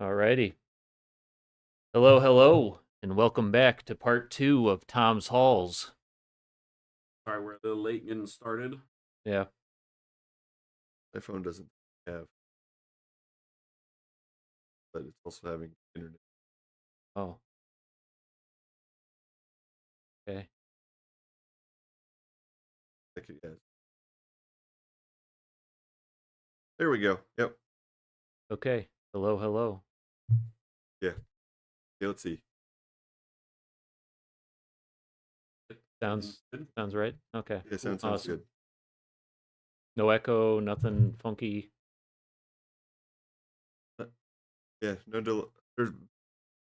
Alrighty. Hello, hello, and welcome back to part 2 of Tom's Halls. Sorry, we're a little late getting started. Yeah. My phone doesn't have, but it's also having internet. Oh. Okay. Yes. There we go. Yep. Okay. Hello, hello. Yeah. Okay, let's see. Sounds right. Okay. Yeah, sounds Awesome. good. No echo, nothing funky. Yeah, no delay. There's a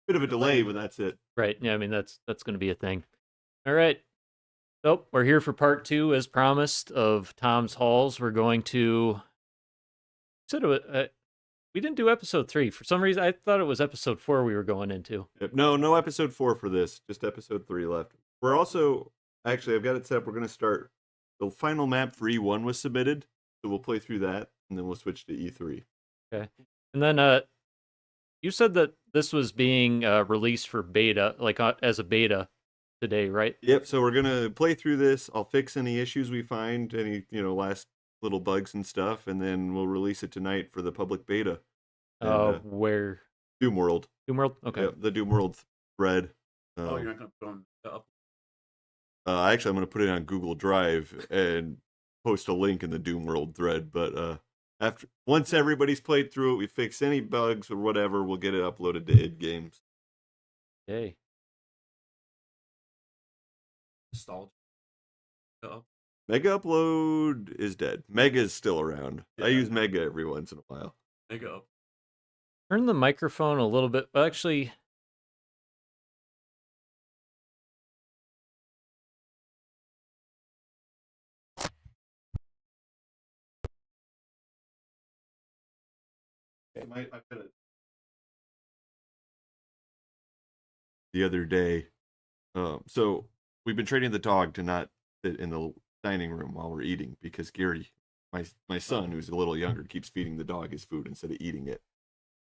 bit of a delay, but that's it. Right. Yeah, I mean that's going to be a thing. All right. So, we're here for part 2 as promised of Tom's Halls. We're going to we didn't do episode 3. For some reason I thought it was episode 4 we were going into. Yep. No episode 4 for this. Just episode 3 left. We're also actually I've got it set up. We're going to start. The final map for E1 was submitted, so we'll play through that, and then we'll switch to E3. Okay. And then you said that this was being released for beta, like as a beta today, right? Yep. So we're gonna play through this. I'll fix any issues we find, any last little bugs and stuff, and then we'll release it tonight for the public beta. Where? Doom World. Doom World. Okay. Yep, the Doom World thread. You're not gonna put on the up. Actually, I'm gonna put it on Google Drive and post a link in the Doom World thread. But once everybody's played through it, we fix any bugs or whatever, we'll get it uploaded to id Games. Okay. Nostalgia. Mega Upload is dead. Mega is still around. Yeah. I use Mega every once in a while. Mega Up. Turn the microphone a little bit. Actually, the other day. So we've been training the dog to not sit in the dining room while we're eating because Gary, my son, who's a little younger, keeps feeding the dog his food instead of eating it.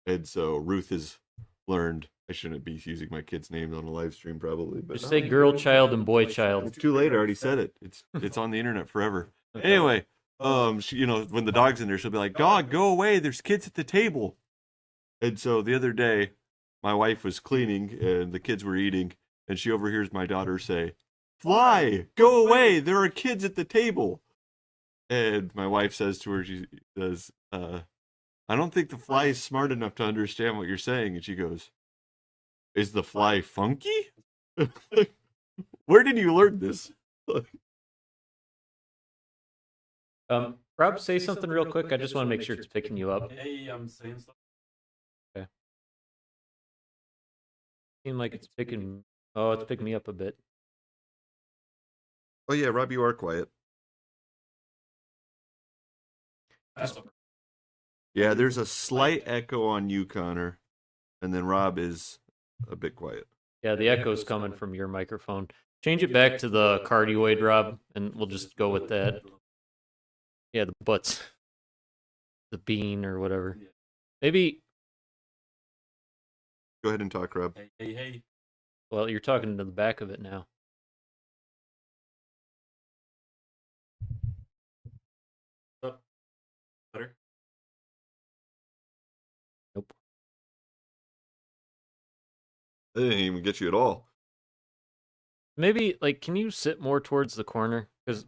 And so Ruth has learned. I shouldn't be using my kids' names on a live stream, probably. But just say girl child and boy child. It's too late. I already said it. It's on the internet forever. Okay. Anyway, she, when the dog's in there, she'll be like, "Dog, go away. There's kids at the table." And so the other day, my wife was cleaning and the kids were eating, and she overhears my daughter say, "Fly, go away. There are kids at the table." And my wife says to her, she says, "I don't think the fly is smart enough to understand what you're saying." And she goes, "Is the fly funky?" Where did you learn this? Rob, say something real quick. I just want to make sure it's picking you up. Hey, I'm saying stuff. Okay. Seems like it's picking. Oh, it's picking me up a bit. Oh yeah, Rob, you are quiet. Yeah, there's a slight echo on you, Connor, and then Rob is a bit quiet. Yeah, the echo's coming from your microphone. Change it back to the cardioid, Rob, and we'll just go with that. Yeah, the butts. The bean or whatever. Maybe. Go ahead and talk, Rob. Hey. Well, you're talking to the back of it now. Better? Nope. It didn't even get you at all. Maybe, like, can you sit more towards the corner? Because.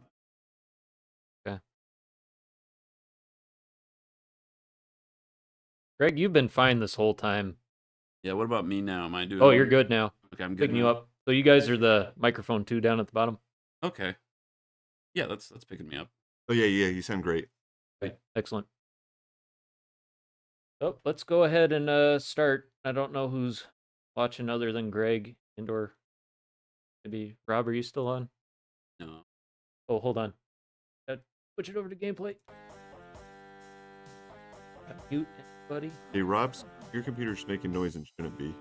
Okay. Greg, you've been fine this whole time. Yeah, what about me now? Am I doing? Oh, you're good now. Okay, I'm good. Picking you up. So you guys are the microphone 2 down at the bottom? Okay. Yeah, that's picking me up. Oh yeah, you sound great. Okay, excellent. Oh, let's go ahead and start. I don't know who's watching other than Greg or maybe Rob. Are you still on? No. Oh, hold on. Switch it over to gameplay. Mute anybody. Hey, Rob's your computer's making noise and shouldn't be.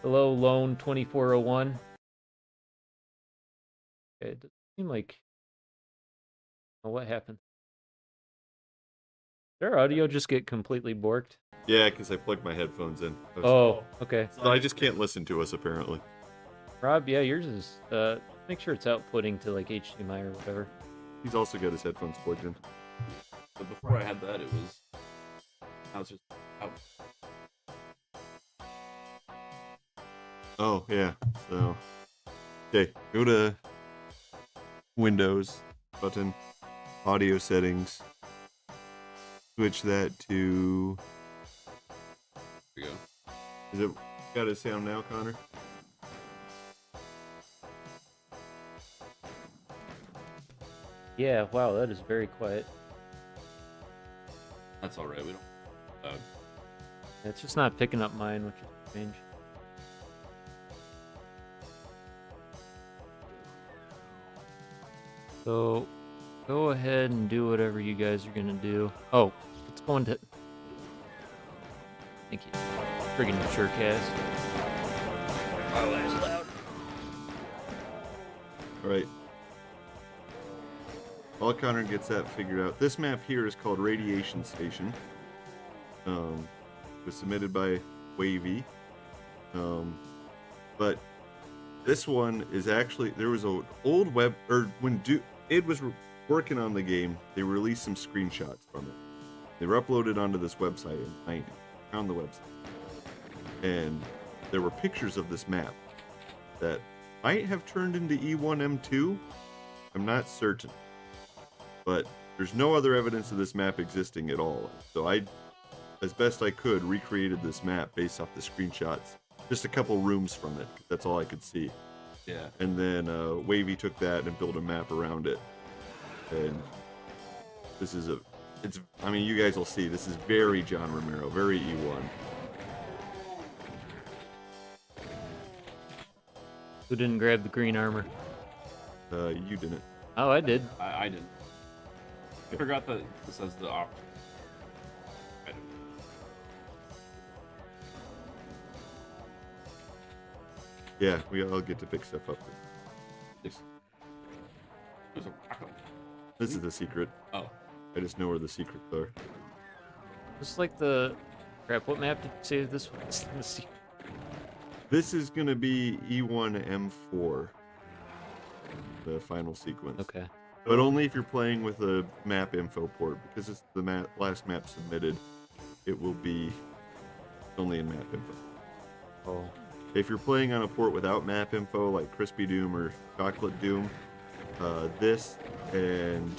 Hello, Lone 2401. seem like... Oh, what happened? Did our audio just get completely borked? Yeah, because I plugged my headphones in. Oh, okay. So I just can't listen to us, apparently. Rob, yeah, yours is... make sure it's outputting to, like, HDMI or whatever. He's also got his headphones plugged in. But before I had that, it was. I was just out. Oh, yeah. So, okay, go to Windows button, audio settings, switch that to... Here we go. Is it got a sound now, Connor? Yeah, wow, that is very quiet. That's alright. We don't. It's just not picking up mine, which is strange. So, go ahead and do whatever you guys are gonna do. Oh, it's going to... Thank you. Friggin' mature cast. Oh, that is loud. Alright. While Connor gets that figured out, this map here is called Radiation Station. It was submitted by Wavy. But this one is actually, there was an old web, or when Id was working on the game, they released some screenshots from it. They were uploaded onto this website in 90. Found the website. And there were pictures of this map that might have turned into E1M2. I'm not certain. But there's no other evidence of this map existing at all. So I, as best I could, recreated this map based off the screenshots. Just a couple rooms from it. That's all I could see. Yeah. And then Wavy took that and built a map around it. And this is I mean, you guys will see, this is very John Romero, very E1. Who didn't grab the green armor? You didn't. Oh, I did. I didn't. I forgot that this says the op. Yeah, we all get to pick stuff up. There's a rocket. This is the secret. Oh. I just know where the secrets are. Just like the... Crap, what map did you say this was? Let's see. This is going to be E1M4. The final sequence. Okay. But only if you're playing with a map info port, because it's the last map submitted. It will be only in map info. Oh. If you're playing on a port without map info, like Crispy Doom or Chocolate Doom, this and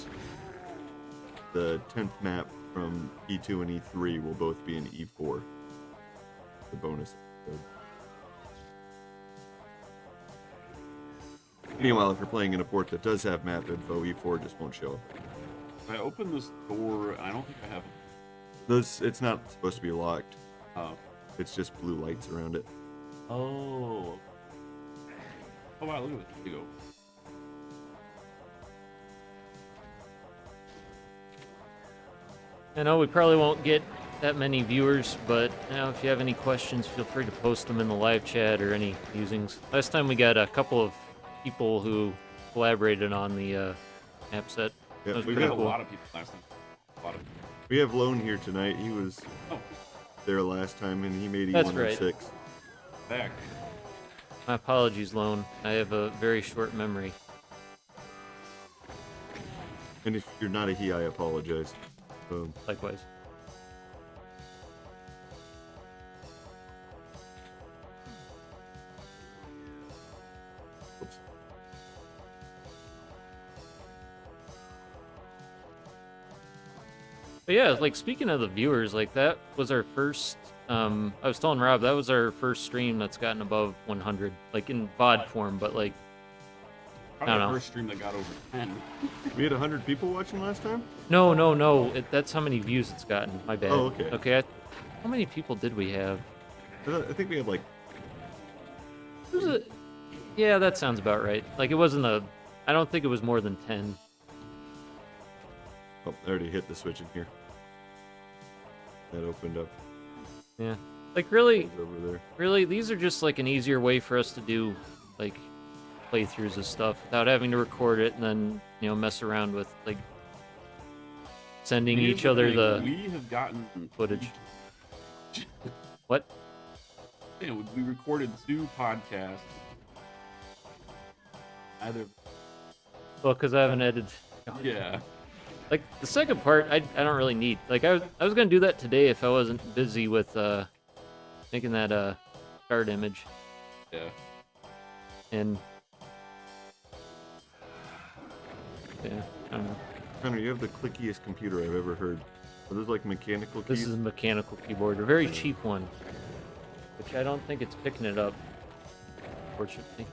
the 10th map from E2 and E3 will both be in E4. The bonus episode. Meanwhile, if you're playing in a port that does have map info, E4 just won't show up. I opened this door, and I don't think I have. It's not supposed to be locked. Oh. It's just blue lights around it. Oh. Oh wow! Look at this. Here you go. I know we probably won't get that many viewers, but if you have any questions, feel free to post them in the live chat or any musings. Last time we got a couple of people who collaborated on the app set. Yeah, That was We pretty got a cool. lot of people last time. A lot of. We have Lone here tonight. He was Oh, there last time, and he made That's E1 right. 6. back. My apologies, Lone. I have a very short memory. And if you're not a he, I apologize. Likewise. Oops. But yeah, like speaking of the viewers, like that was our first. I was telling Rob that was our first stream that's gotten above 100, like in VOD form. But like, Probably I the don't know. first stream that got over 10. We had 100 people watching last time? no. That's how many views it's gotten. My bad. Oh, okay. Okay. How many people did we have? I think we had like... Yeah, that sounds about right. Like it wasn't a. I don't think it was more than 10. Oh, I already hit the switch in here. That opened up. Yeah. Like really, It's over there. really, these are just like an easier way for us to do like playthroughs of stuff without having to record it and then mess around with like sending each other the we have gotten footage. What? Yeah, we recorded 2 podcasts. Either. Well, because I haven't edited. Yeah. Like the second part, I don't really need. Like I was gonna do that today if I wasn't busy with making that start image. Yeah. And yeah, I don't know. Connor, you have the clickiest computer I've ever heard. Are those like mechanical keys? This is a mechanical keyboard, a very cheap one, which I don't think it's picking it up, fortunately.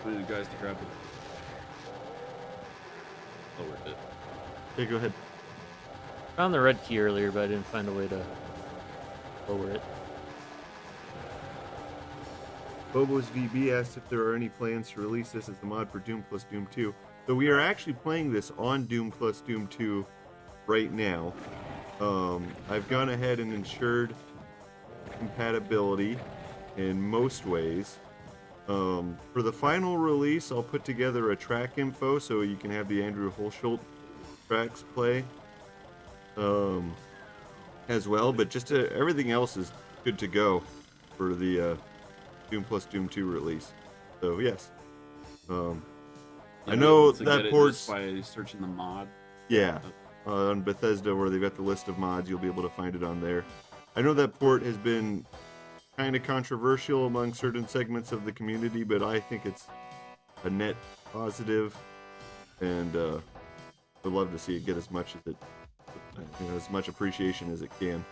I need the guys to grab it. Lowered it. Hey, go ahead. Found the red key earlier, but I didn't find a way to lower it. PhobosVB asked if there are any plans to release this as a mod for Doom plus Doom 2. So we are actually playing this on Doom plus Doom 2 right now. I've gone ahead and ensured compatibility in most ways. For the final release, I'll put together a track info so you can have the Andrew Holschult tracks play as well. But just everything else is good to go for the Doom plus Doom 2 release. So yes, I know that ports by searching the mod. Yeah, on Bethesda where they've got the list of mods, you'll be able to find it on there. I know that port has been kind of controversial among certain segments of the community, but I think it's a net positive, and I'd love to see it get as much as as much appreciation as it can.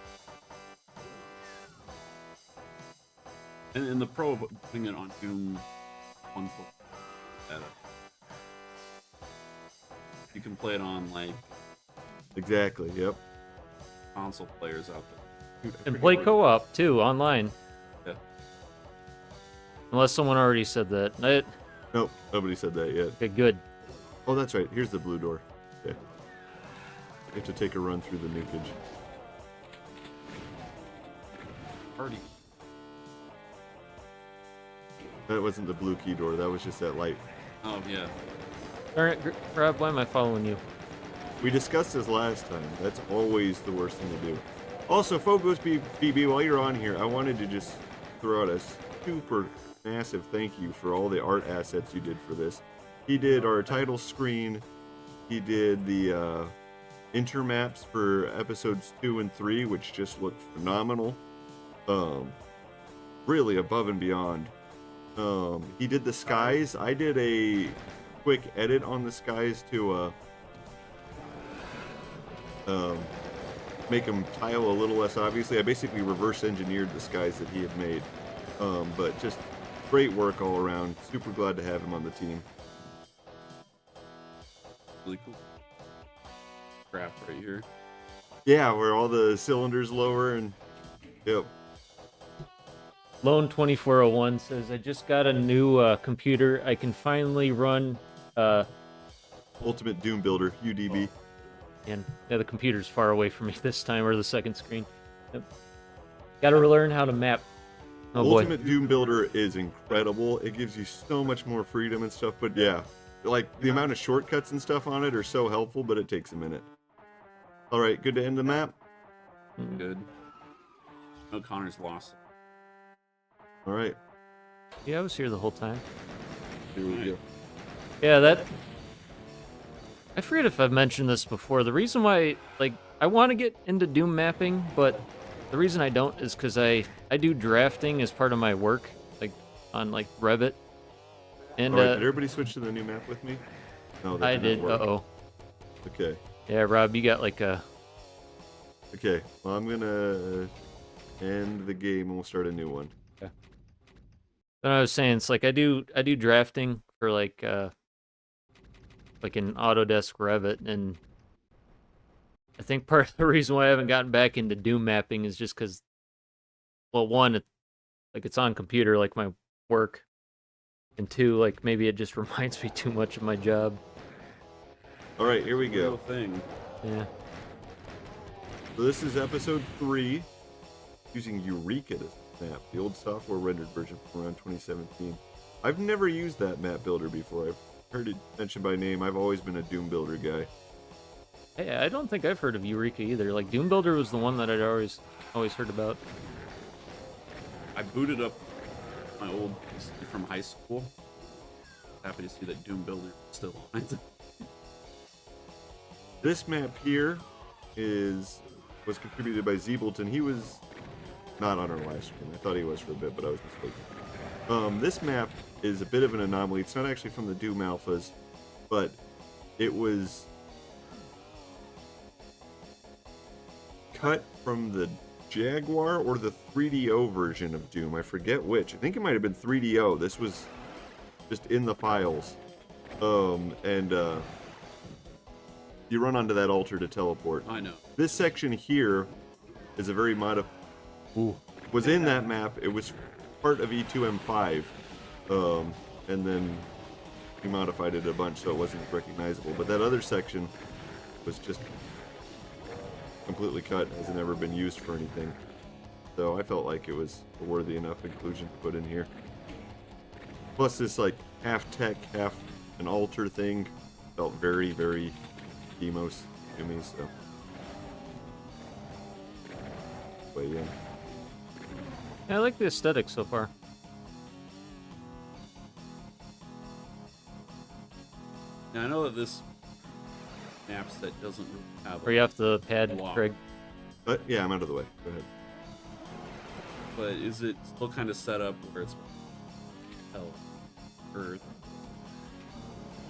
And the pro of putting it on Doom 1, you can play it on like Exactly. Yep. console players out there. And play co-op too online. Yeah. Unless someone already said that. Nope, nobody said that yet. Okay, good. Oh, that's right. Here's the blue door. Okay. You have to take a run through the nukage. Party. That wasn't the blue key door. That was just that light. Oh yeah. Darn it, Rob, why am I following you? We discussed this last time. That's always the worst thing to do. Also, PhobosVB, while you're on here, I wanted to just throw out a super massive thank you for all the art assets you did for this. He did our title screen. He did the intermaps for episodes 2 and 3, which just looked phenomenal. Really above and beyond. He did the skies. I did a quick edit on the skies to make them tile a little less obviously. I basically reverse engineered the skies that he had made. But just great work all around. Super glad to have him on the team. Really cool. Crap right here. Yeah, where all the cylinders lower and yep. Lone 2401 says, I just got a new computer. I can finally run Ultimate Doom Builder, UDB. and yeah, the computer's far away from me this time, or the second screen. Yep. Gotta relearn how to map. Oh boy. Ultimate Doom Builder is incredible. It gives you so much more freedom and stuff, but yeah, like the amount of shortcuts and stuff on it are so helpful, but it takes a minute. All right, good to end the map. Good. No, Connor's lost. All right, Yeah, I was here the whole time. here we go. Yeah, that... I forget if I've mentioned this before. The reason why, like, I want to get into Doom mapping, but the reason I don't is because I do drafting as part of my work, like, on, like, Revit. And, All right, did everybody switch to the new map with me? No, that I did did, not work. uh-oh. Okay, Yeah, Rob, you got, like, a... okay. Well, I'm gonna end the game and we'll start a new one. But I was saying, it's like, I do drafting for, like an Autodesk Revit, and I think part of the reason why I haven't gotten back into Doom mapping is just because, well, one, like it's on computer, like my work, and 2, like maybe it just reminds me too much of my job. All right, here we Real go. thing. Yeah. So this is episode 3, using Eureka as a map, the old software rendered version from around 2017. I've never used that map builder before. I've heard it mentioned by name. I've always been a Doom Builder guy. Hey, I don't think I've heard of Eureka either. Like Doom Builder was the one that I'd always heard about. I booted up my old PC from high school. Happy to see that Doom Builder still on it. This map here was contributed by Zeebleton. He was not on our live stream. I thought he was for a bit, but I was mistaken. This map is a bit of an anomaly. It's not actually from the Doom alphas, but it was cut from the Jaguar or the 3DO version of Doom. I forget which. I think it might have been 3DO. This was just in the files. You run onto that altar to teleport. I know. This section here is a very was in that map. It was part of E2M5, and then he modified it a bunch so it wasn't recognizable. But that other section was just completely cut, hasn't ever been used for anything. So I felt like it was a worthy enough inclusion to put in here. Plus this like half tech, half an altar thing felt very, very Demos to me, so. But yeah. Yeah, I like the aesthetic so far. Now I know that this map set doesn't really have Or you have to pad, block. Craig. But yeah, I'm out of the way. Go ahead. But is it still kind of set up where it's hell, Earth,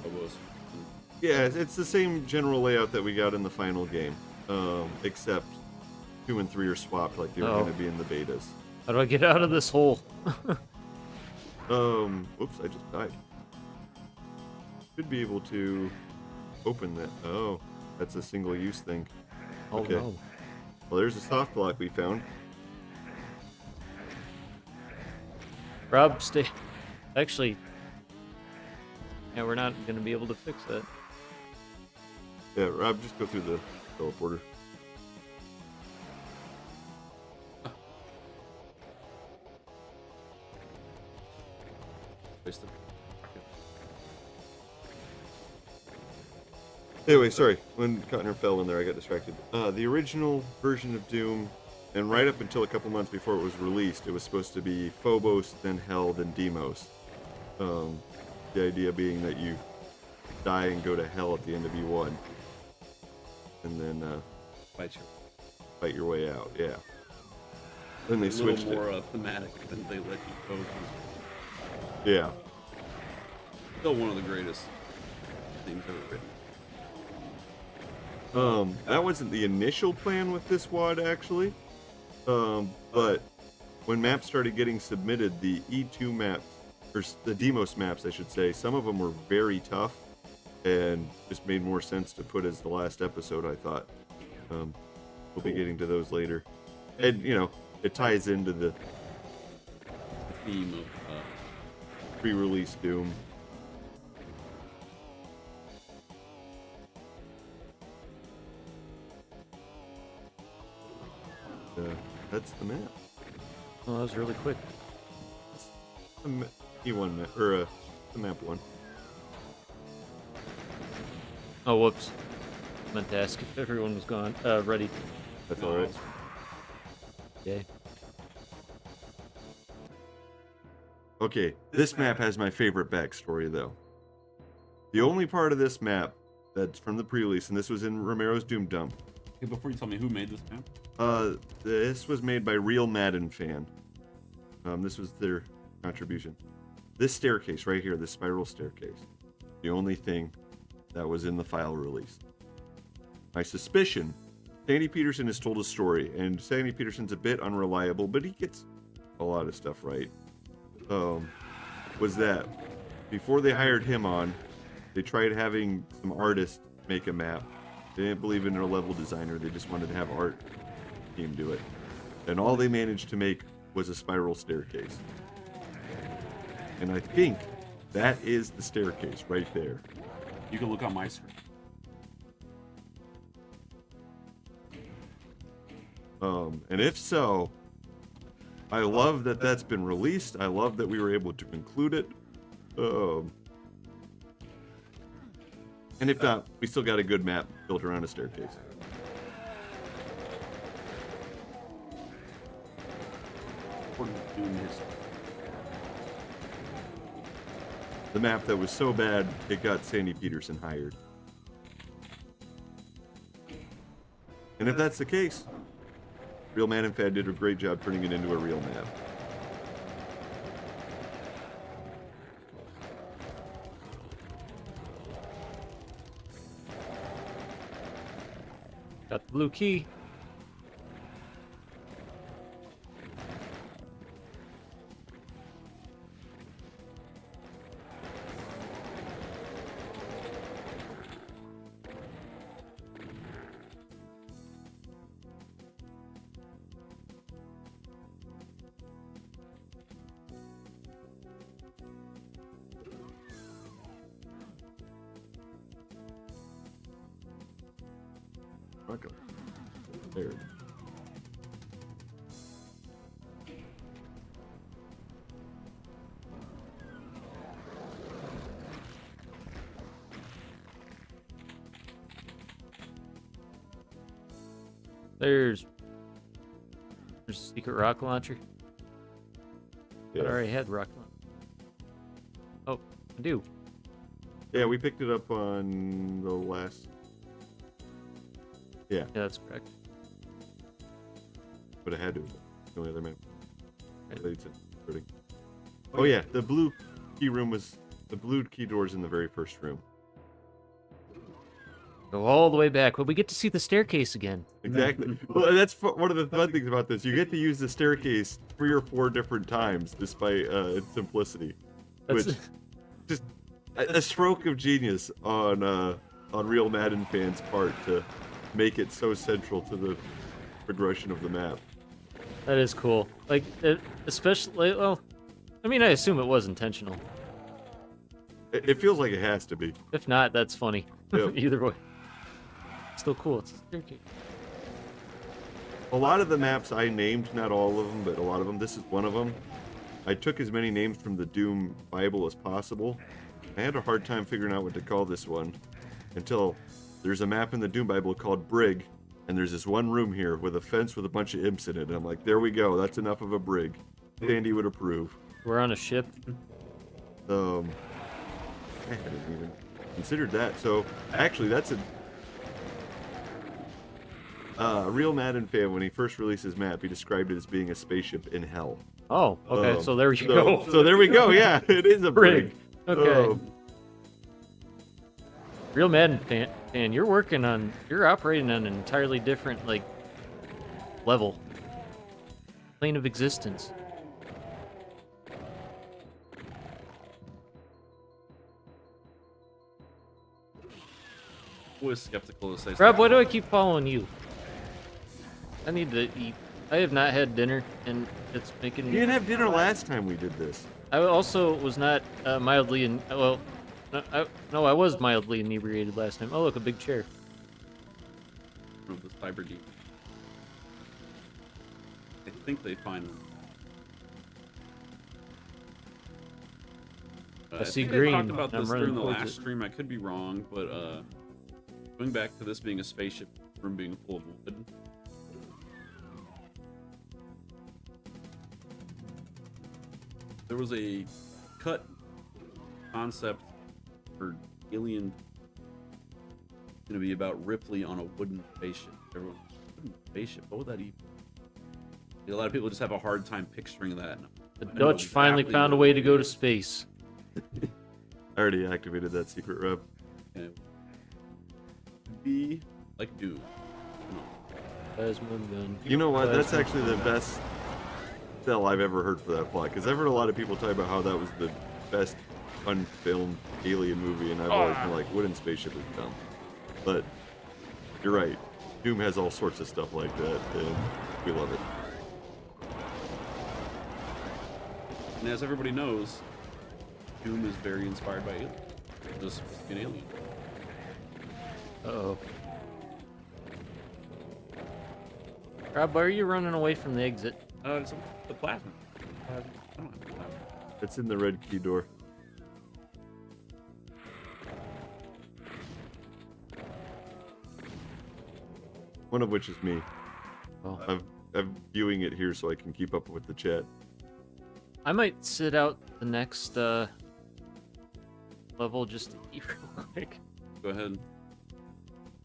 Phobos? Yeah, it's the same general layout that we got in the final game, except 2 and 3 are swapped like they were Oh. going to be in the betas. How do I get out of this hole? Oops, I just died. Should be able to open that. Oh, that's a single-use thing. Oh Okay. no. Well, there's a soft block we found. Rob, stay. Actually, yeah, we're not going to be able to fix that. Yeah, Rob, just go through the teleporter. Anyway, sorry. When Cotner fell in there, I got distracted. The original version of Doom, and right up until a couple months before it was released, it was supposed to be Phobos, then Hell, then Demos. The idea being that you die and go to Hell at the end of E1. And then fight your way out, yeah. Then they A switched little it. more thematic than they let you go. 'Cause Yeah. still one of the greatest things ever written. That wasn't the initial plan with this WAD, actually. But when maps started getting submitted, the E2 maps, or the Demos maps, I should say, some of them were very tough and just made more sense to put as the last episode, I thought. We'll be getting to those later. And, you know, it ties into the The theme of pre-release Doom. That's the map. Oh, that was really quick. The E1 map, or the map 1. Oh, whoops. Meant to ask if everyone was gone. Ready. That's alright. Okay. Okay, this map has my favorite backstory, though. The only part of this map that's from the pre-release, and this was in Romero's Doom Dump. Hey, before you tell me who made this map, This was made by Real Madden Fan. This was their contribution. This staircase right here, this spiral staircase, the only thing that was in the file release. My suspicion, Sandy Peterson has told a story, and Sandy Peterson's a bit unreliable, but he gets a lot of stuff right. Was that before they hired him on, they tried having some artists make a map. They didn't believe in a level designer, they just wanted to have art team do it. And all they managed to make was a spiral staircase. And I think that is the staircase right there. You can look on my screen. And if so, I love that that's been released. I love that we were able to include it. And if not, we still got a good map built around a staircase. The map that was so bad, it got Sandy Peterson hired. And if that's the case, Real Man and Fan did a great job turning it into a real map. Got the blue key. Okay. There. There's a secret rocket launcher. Yeah. I already had the rocket launcher. Oh, I do. Yeah, we picked it up on the last. Yeah, Yeah, that's correct. but it had to. The only other map. Right. They said pretty. Oh yeah, the blue key room was the blue key doors in the very first room. Go all the way back, but we get to see the staircase again. Exactly. Well, that's one of the fun things about this. You get to use the staircase 3 or 4 different times, despite its simplicity. That's, Which just a stroke of genius on Real Madden fans' part to make it so central to the progression of the map. that is cool. Like, especially, well, I mean, I assume it was intentional. It feels like it has to be. If not, that's funny. Yep. Either way. Still cool. It's a staircase. A lot of the maps I named, not all of them, but a lot of them. This is one of them. I took as many names from the Doom Bible as possible. I had a hard time figuring out what to call this one until there's a map in the Doom Bible called Brig, and there's this one room here with a fence with a bunch of imps in it. And I'm like, there we go. That's enough of a brig. Sandy would approve. We're on a ship. I hadn't even considered that. So actually, that's a Real Madden fan. When he first released his map, he described it as being a spaceship in hell. Oh, okay. So there you go. So there we go. Yeah, it is a brig. Okay. Real Madden fan, you're operating on an entirely different, like, level. Plane of existence. Was skeptical to say Rob, something. why do I keep following you? I need to eat. I have not had dinner, and it's making You me... didn't have dinner last time we did this. I also was not mildly well, no, I was mildly inebriated last time. Oh, look, a big chair. Of the cyber deep. I think they finally. I see think green. talked about I'm this running during the towards last it. stream. I could be wrong, but going back to this being a spaceship room being full of wood. There was a cut concept for Alien going to be about Ripley on a wooden spaceship. Everyone, wooden spaceship? What would that even? A lot of people just have a hard time picturing that. The I know Dutch finally exactly found a what way it to go to is. space. I already activated that secret rep. Okay. Be like Doom. Plasma gun. You know what? That's Plasma. actually the best sell I've ever heard for that plot. Because I've heard a lot of people talk about how that was the best unfilmed Alien movie, and I've always been like, wooden spaceship is dumb. But you're right. Doom has all sorts of stuff like that, and we love it. And as everybody knows, Doom is very inspired by aliens. Just an alien. Uh-oh. Rob, why are you running away from the exit? It's the plasma. I don't have plasma. It's in the red key door. One of which is me. Oh. I'm viewing it here so I can keep up with the chat. I might sit out the next level just to eat real quick. Go ahead.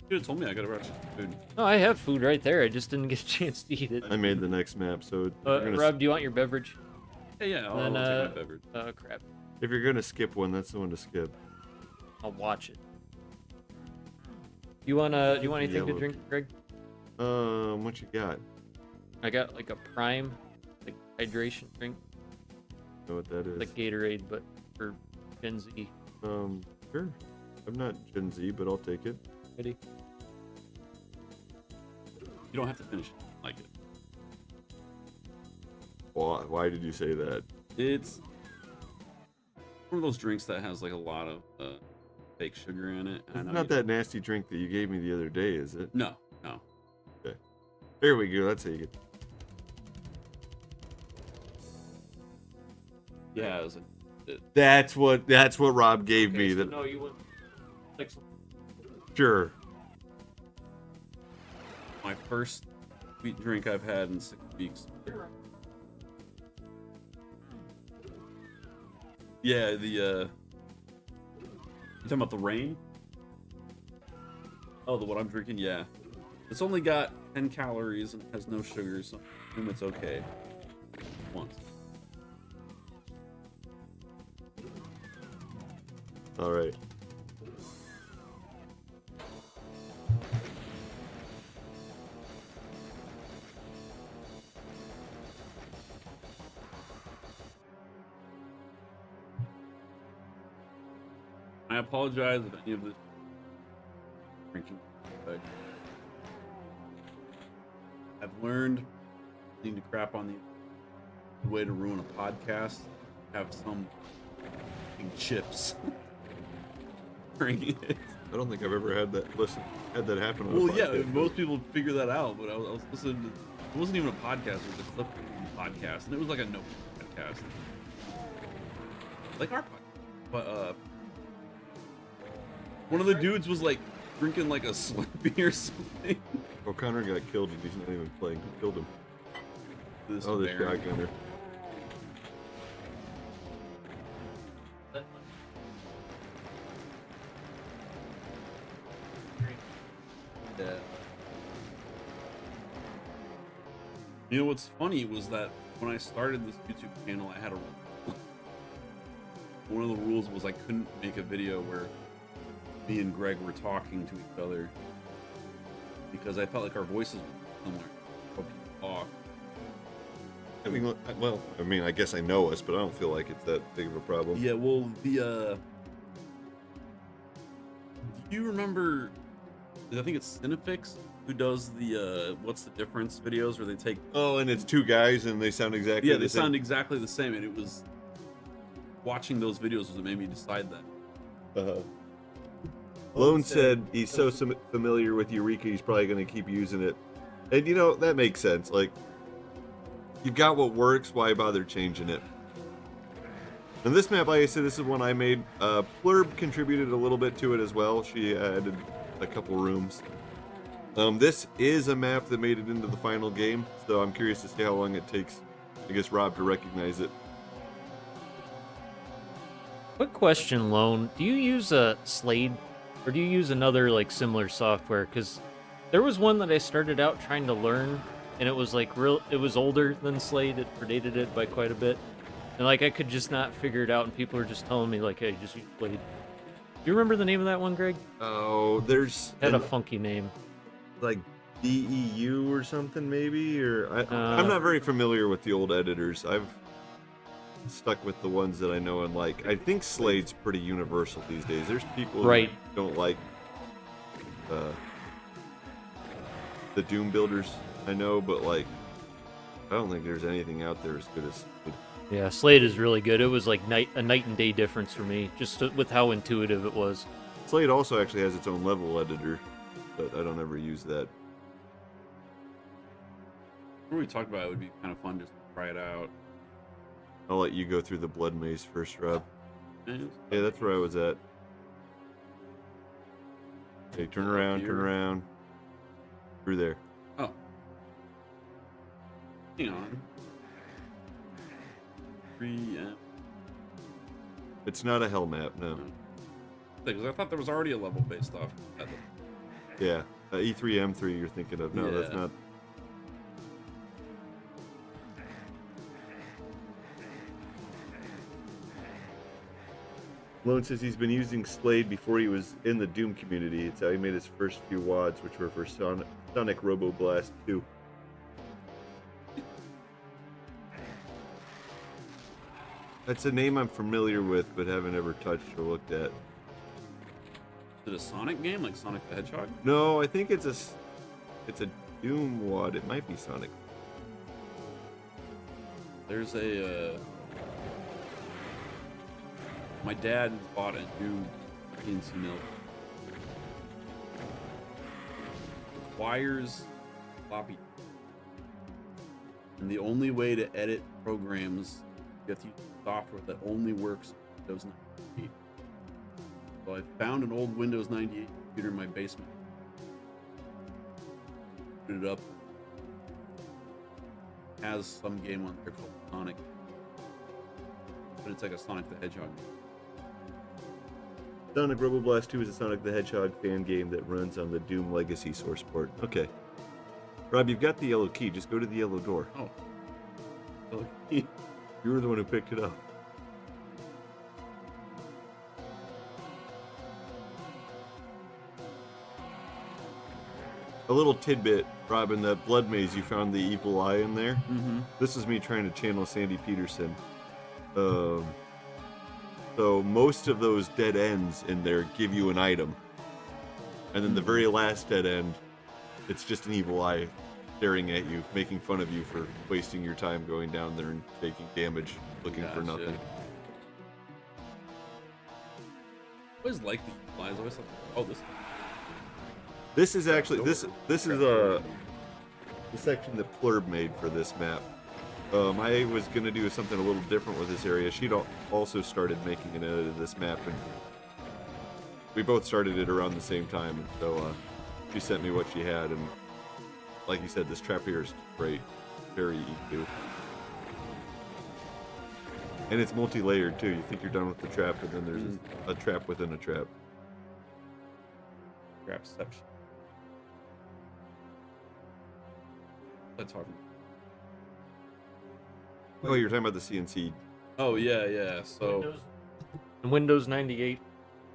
You told me I gotta rush food. No, I have food right there. I just didn't get a chance to eat it. I made the next map, so if you're gonna Rob, do you want your beverage? Yeah, I'll Then, take my beverage. Crap. if you're gonna skip one, that's the one to skip. I'll watch it. You want anything to Yellow. drink, Greg? What you got? I got like a prime, like hydration drink, Know what that is? like Gatorade, but for Gen Z. Sure. I'm not Gen Z, but I'll take it. Ready? You don't have to finish it. I like it. Why did you say that? It's one of those drinks that has like a lot of fake sugar in it. It's not that nasty drink that you gave me the other day, is it? No. Okay. There we go. That's how you get. Yeah, it was That's what Rob gave me. That No, you want like some. sure. my first sweet drink I've had in 6 weeks. Yeah, you talking about the rain? Oh, the what I'm drinking? Yeah. It's only got 10 calories and has no sugar, so I assume it's okay. Once. All right. I apologize if any of this drinking. I've learned need to crap on the way to ruin a podcast. Have some chips. Drinking it. I don't think I've ever had that. Had that happen. On a Well, yeah, podcast. most people figure that out, but I was listening to. It wasn't even a podcast; it was a clip from a podcast, and it was like a no podcast, like our podcast. But one of the dudes was like drinking like a Slurpee or something. O'Connor got killed and he's not even playing. Who killed him? This Oh, the Baron. shotgunner. Yeah. You know what's funny was that when I started this YouTube channel, I had a rule. One of the rules was I couldn't make a video where me and Greg were talking to each other because I felt like our voices were similar. Off. I mean, well, I guess I know us, but I don't feel like it's that big of a problem. Yeah, well, do you remember? I think it's Cinefix who does the what's the difference videos where they take. Oh, and it's two guys and they sound exactly. Yeah, the they same. sound exactly the same, and it was watching those videos was what made me decide that. Lone said he's so familiar with Eureka, he's probably going to keep using it. And you know, that makes sense. Like, you've got what works, why bother changing it? And this map, like I said, this is one I made. Plurb contributed a little bit to it as well. She added a couple rooms. This is a map that made it into the final game, so I'm curious to see how long it takes, I guess, Rob to recognize it. Quick question, Lone. Do you use a Slade, or do you use another like similar software? Because there was one that I started out trying to learn, and it was like it was older than Slade. It predated it by quite a bit, and like I could just not figure it out, and people were just telling me like, "Hey, just use Slade." Do you remember the name of that one, Greg? Oh, there's It had a funky name. like DEU or something, maybe, or I'm not very familiar with the old editors. I've stuck with the ones that I know and like. I think Slade's pretty universal these days. There's people Right. who don't like the Doom builders, I know, but like I don't think there's anything out there as good as Yeah, Slade is really good. It was like a night and day difference for me, just with how intuitive it was. Slate also actually has its own level editor, but I don't ever use that. Before we talked about it would be kind of fun just to try it out. I'll let you go through the blood maze first, Rob. And Yeah, that's where I was at. Okay, turn around, here. turn around. Through there. Oh. Hang on. 3M. It's not a hell map, no. Because I thought there was already a level based off that. Yeah, E3M3 you're thinking of. No, that's Yeah. not. Lone says he's been using Slade before he was in the Doom community. It's how he made his first few wads, which were for Sonic Robo Blast 2. That's a name I'm familiar with, but haven't ever touched or looked at. Is it a Sonic game, like Sonic the Hedgehog? No, I think it's a Doom wad. It might be Sonic. There's a. My dad bought a new PNC mill. Requires floppy. And the only way to edit programs, you have to use software that only works on Windows 98. So I found an old Windows 98 computer in my basement. Put it up. It has some game on there called Sonic. But it's like a Sonic the Hedgehog game. Sonic Robo Blast 2 is a Sonic the Hedgehog fan game that runs on the Doom Legacy source port. Okay. Rob, you've got the yellow key. Just go to the yellow door. Oh. You were the one who picked it up. A little tidbit, Robin, that blood maze, you found the evil eye in there. Mm-hmm. This is me trying to channel Sandy Peterson. So most of those dead ends in there give you an item. And then the very last dead end, it's just an evil eye staring at you, making fun of you for wasting your time going down there and taking damage, looking for Gotcha. nothing. I always like these lines. I always thought, oh, This is actually this is the section that Plurb made for this map. I was gonna do something a little different with this area. She'd also started making an edit of this map, and we both started it around the same time. And so she sent me what she had, and like you said, this trap here is great, very EQ, and it's multi-layered too. You think you're done with the trap, and then there's a trap within a trap. Trapception. That's hard. Oh, you're talking about the CNC. Oh yeah, yeah. So Windows 98.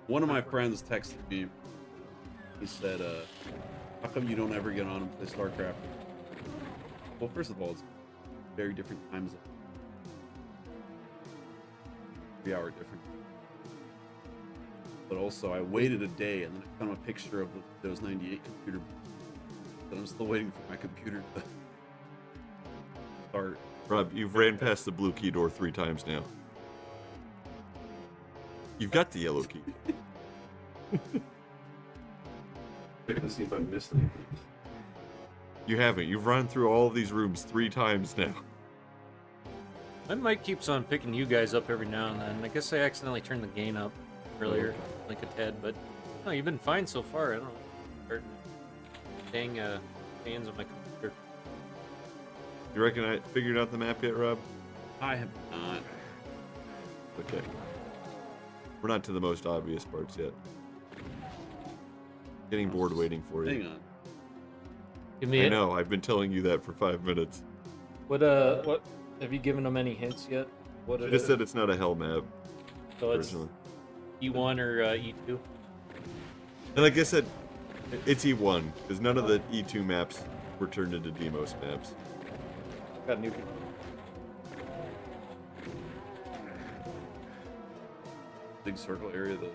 one of my friends texted me. He said, "How come you don't ever get on and play StarCraft?" Well, first of all, it's very different times. 3-hour difference. But also, I waited a day and then I found a picture of the Windows 98 computer. But I'm still waiting for my computer to start. Rob, you've ran past the blue key door 3 times now. You've got the yellow key. Checking to see if I missed anything. You haven't. You've run through all of these rooms 3 times now. My mic keeps on picking you guys up every now and then. I guess I accidentally turned the gain up earlier, like a tad, but no, you've been fine so far. I don't know. Dang fans of my computer. You reckon I figured out the map yet, Rob? I have not. Okay. We're not to the most obvious parts yet. Getting bored waiting for you. Hang on. Give me I it. know, I've been telling you that for 5 minutes. What have you given them any hints yet? What I it just is? said it's not a hell map, So it's personally. E1 or E2? And like I said, it's E1, because none of the E2 maps were turned into Demos maps. Got a new. Big circle area that.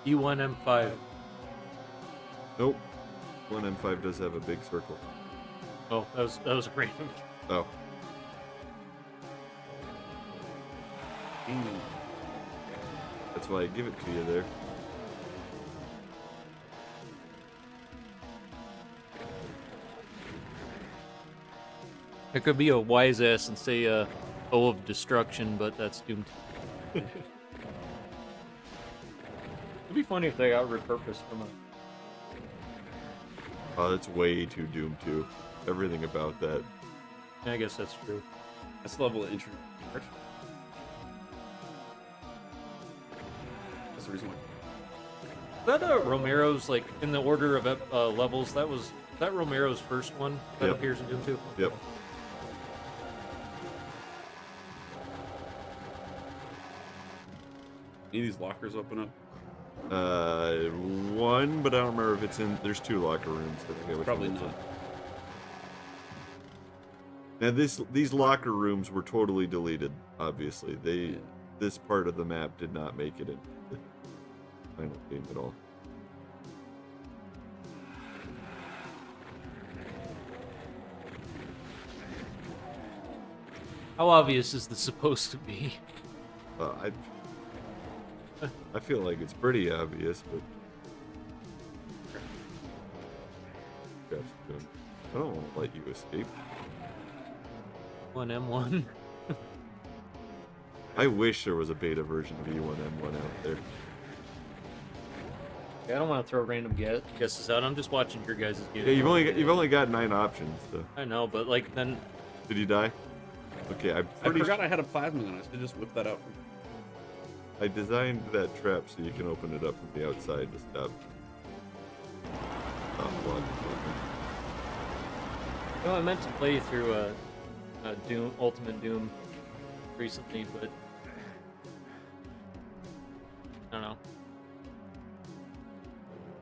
E1M5. Nope. 1M5 does have a big circle. Oh, that was random. Oh. That's why I give it to you there. It could be a wise ass and say O of destruction, but that's doomed. It'd be funny if they got repurposed from a. Oh, that's way too Doom 2. Everything about that. I guess that's true. That's the level of intro. That's the reason why. Is that Romero's, like, in the order of levels? Is that Romero's first one that Yep. appears in Doom 2? Yep. Any of these lockers open up? One, but I don't remember if it's in. There's 2 locker rooms. I forget which Probably one it's not. in. Now these locker rooms were totally deleted. Obviously, this part of the map did not make it in the final game at all. How obvious is this supposed to be? I feel like it's pretty obvious, but I don't want to let you escape. 1M1. I wish there was a beta version of E1M1 out there. I don't want to throw random guesses out. I'm just watching your guys' game. Yeah, you've only got 9 options. So. I know, but like then. Did you die? Okay, I forgot I had a plasma gun. I should just whip that out. I designed that trap so you can open it up from the outside to stop. Blood. No, I meant to play through Doom, Ultimate Doom, recently, but I don't know.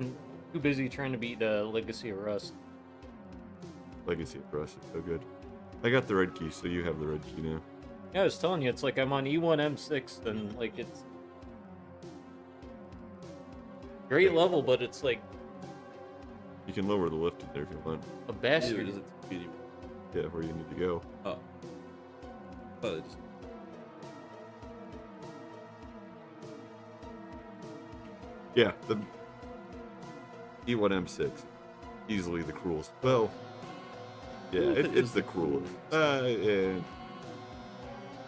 I'm too busy trying to beat Legacy of Rust. Legacy of Rust is so good. I got the red key, so you have the red key now. Yeah, I was telling you, it's like I'm on E1M6, and like it's great level, but it's like You can lower the lift in there if you want. a bastard. Does it take me anywhere? Yeah, where you need to go. Oh. Oh, it just... Yeah, the E1M6. Easily the cruelest. Well, yeah, Well, if it it's is the the cruelest. cruelest. Yeah.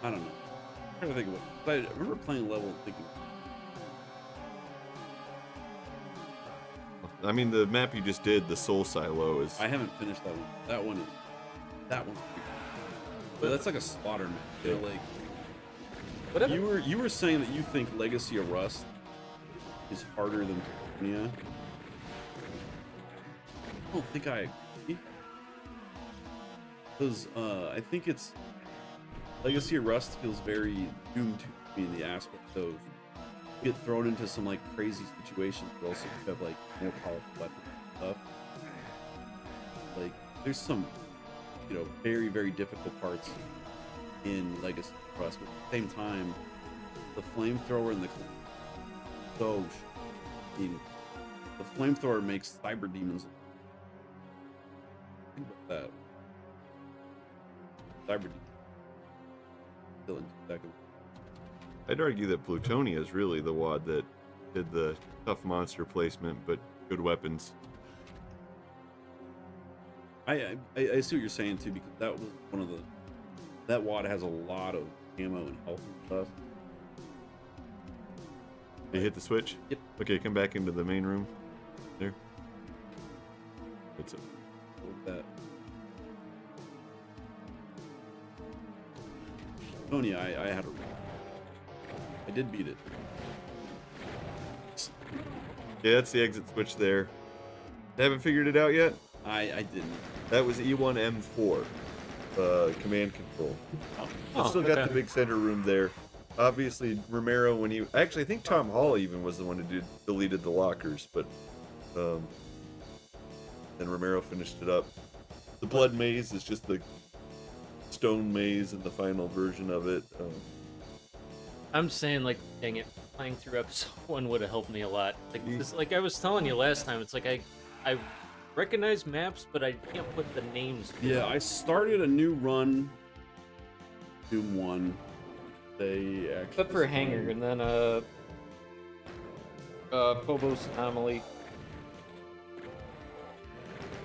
I don't know. I'm trying to think of it. I remember playing a level and thinking, I mean, the map you just did, the Soul Silo, is... I haven't finished that one. That one's pretty cool. But that's like a slaughter map. You know, like Whatever. you were saying that you think Legacy of Rust is harder than California. I don't think I agree. Because I think it's Legacy of Rust feels very doomed to me in the aspect of you get thrown into some like crazy situations, but also you have like more powerful weapons and stuff. Like there's some, you know, very, very difficult parts in Legacy of Rust, but at the same time, the flamethrower and the I mean, the flamethrower makes cyber demons. Think about that. Cyber demons. Still in 2 seconds. I'd argue that Plutonia is really the WAD that did the tough monster placement, but good weapons. I see what you're saying too, because that was one of the that WAD has a lot of ammo and health and stuff. You hit the switch? Yep. Okay, come back into the main room. There. That's it. That Tony, I had I did beat it. Yeah, that's the exit switch there. Haven't figured it out yet? I didn't. That was E1M4. Command control. Oh, Still got okay. the big center room there. Obviously, Romero, when he... Actually, I think Tom Hall even was the one who deleted the lockers, but... then Romero finished it up. The Blood Maze is just the stone maze in the final version of it. I'm saying, like, dang it. playing through episode 1 would have helped me a lot. Like I was telling you last time, it's like I recognize maps, but I can't put the names to Yeah, them. I started a new run, Doom 1. They actually... Except for Hanger, and then Phobos Anomaly.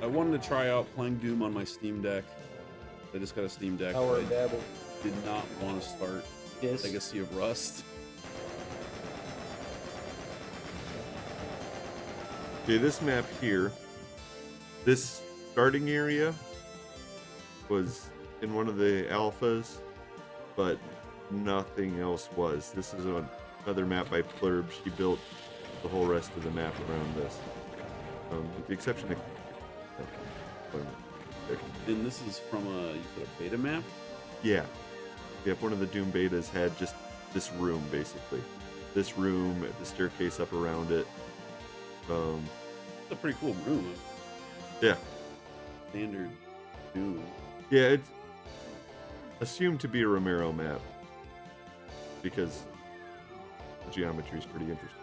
I wanted to try out playing Doom on my Steam Deck. I just got a Steam Deck. Tower I of Babel. did not want to start Yes. Legacy of Rust. Okay, this map here, this starting area was in one of the alphas, but nothing else was. This is another map by Plurb. She built the whole rest of the map around this, with the exception of. And this is from you said a beta map? Yeah. Yep, one of the Doom betas had just this room, basically. This room, the staircase up around it. It's a pretty cool room. Yeah. Standard Doom. Yeah, it's assumed to be a Romero map. Because the geometry is pretty interesting.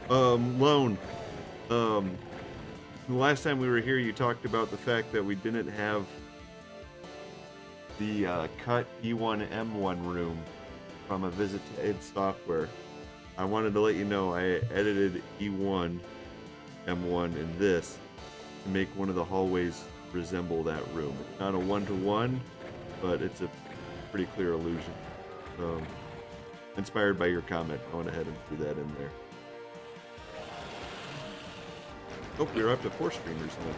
Lone. The last time we were here, you talked about the fact that we didn't have the cut E1M1 room from a visit to Ed Software. I wanted to let you know I edited E1 M1 in this to make one of the hallways resemble that room. It's not a one-to-one, but it's a pretty clear illusion. Inspired by your comment, I went ahead and threw that in there. Oh, we're up to 4 streamers now.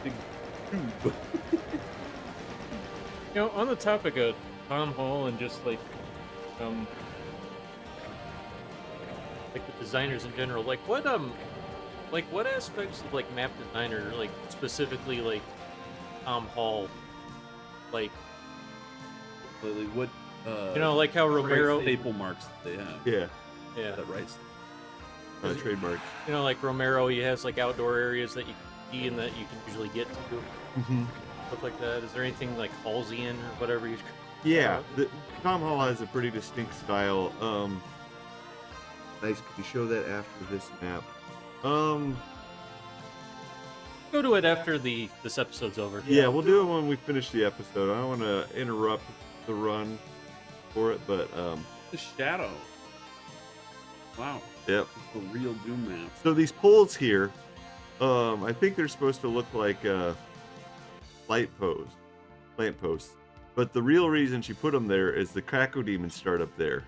Big tube. You know, on the topic of Tom Hall and just like the designers in general, like what aspects of like map designer, like specifically like Tom Hall, like What you know, like how Romero, staple marks that they have. Yeah, yeah, Is that right? trademark. you know, like Romero, he has like outdoor areas that you can see and that you can usually get to, stuff like that. Is there anything like Halsian or whatever you? Yeah, Tom Hall has a pretty distinct style. Nice, could you show that after this map? Go to it after this episode's over. Yeah, we'll do it when we finish the episode. I don't want to interrupt the run for it, but The shadow. Wow. yep. The real Doom map. So these poles here, I think they're supposed to look like light posts. But the real reason she put them there is the Cacodemons start up there.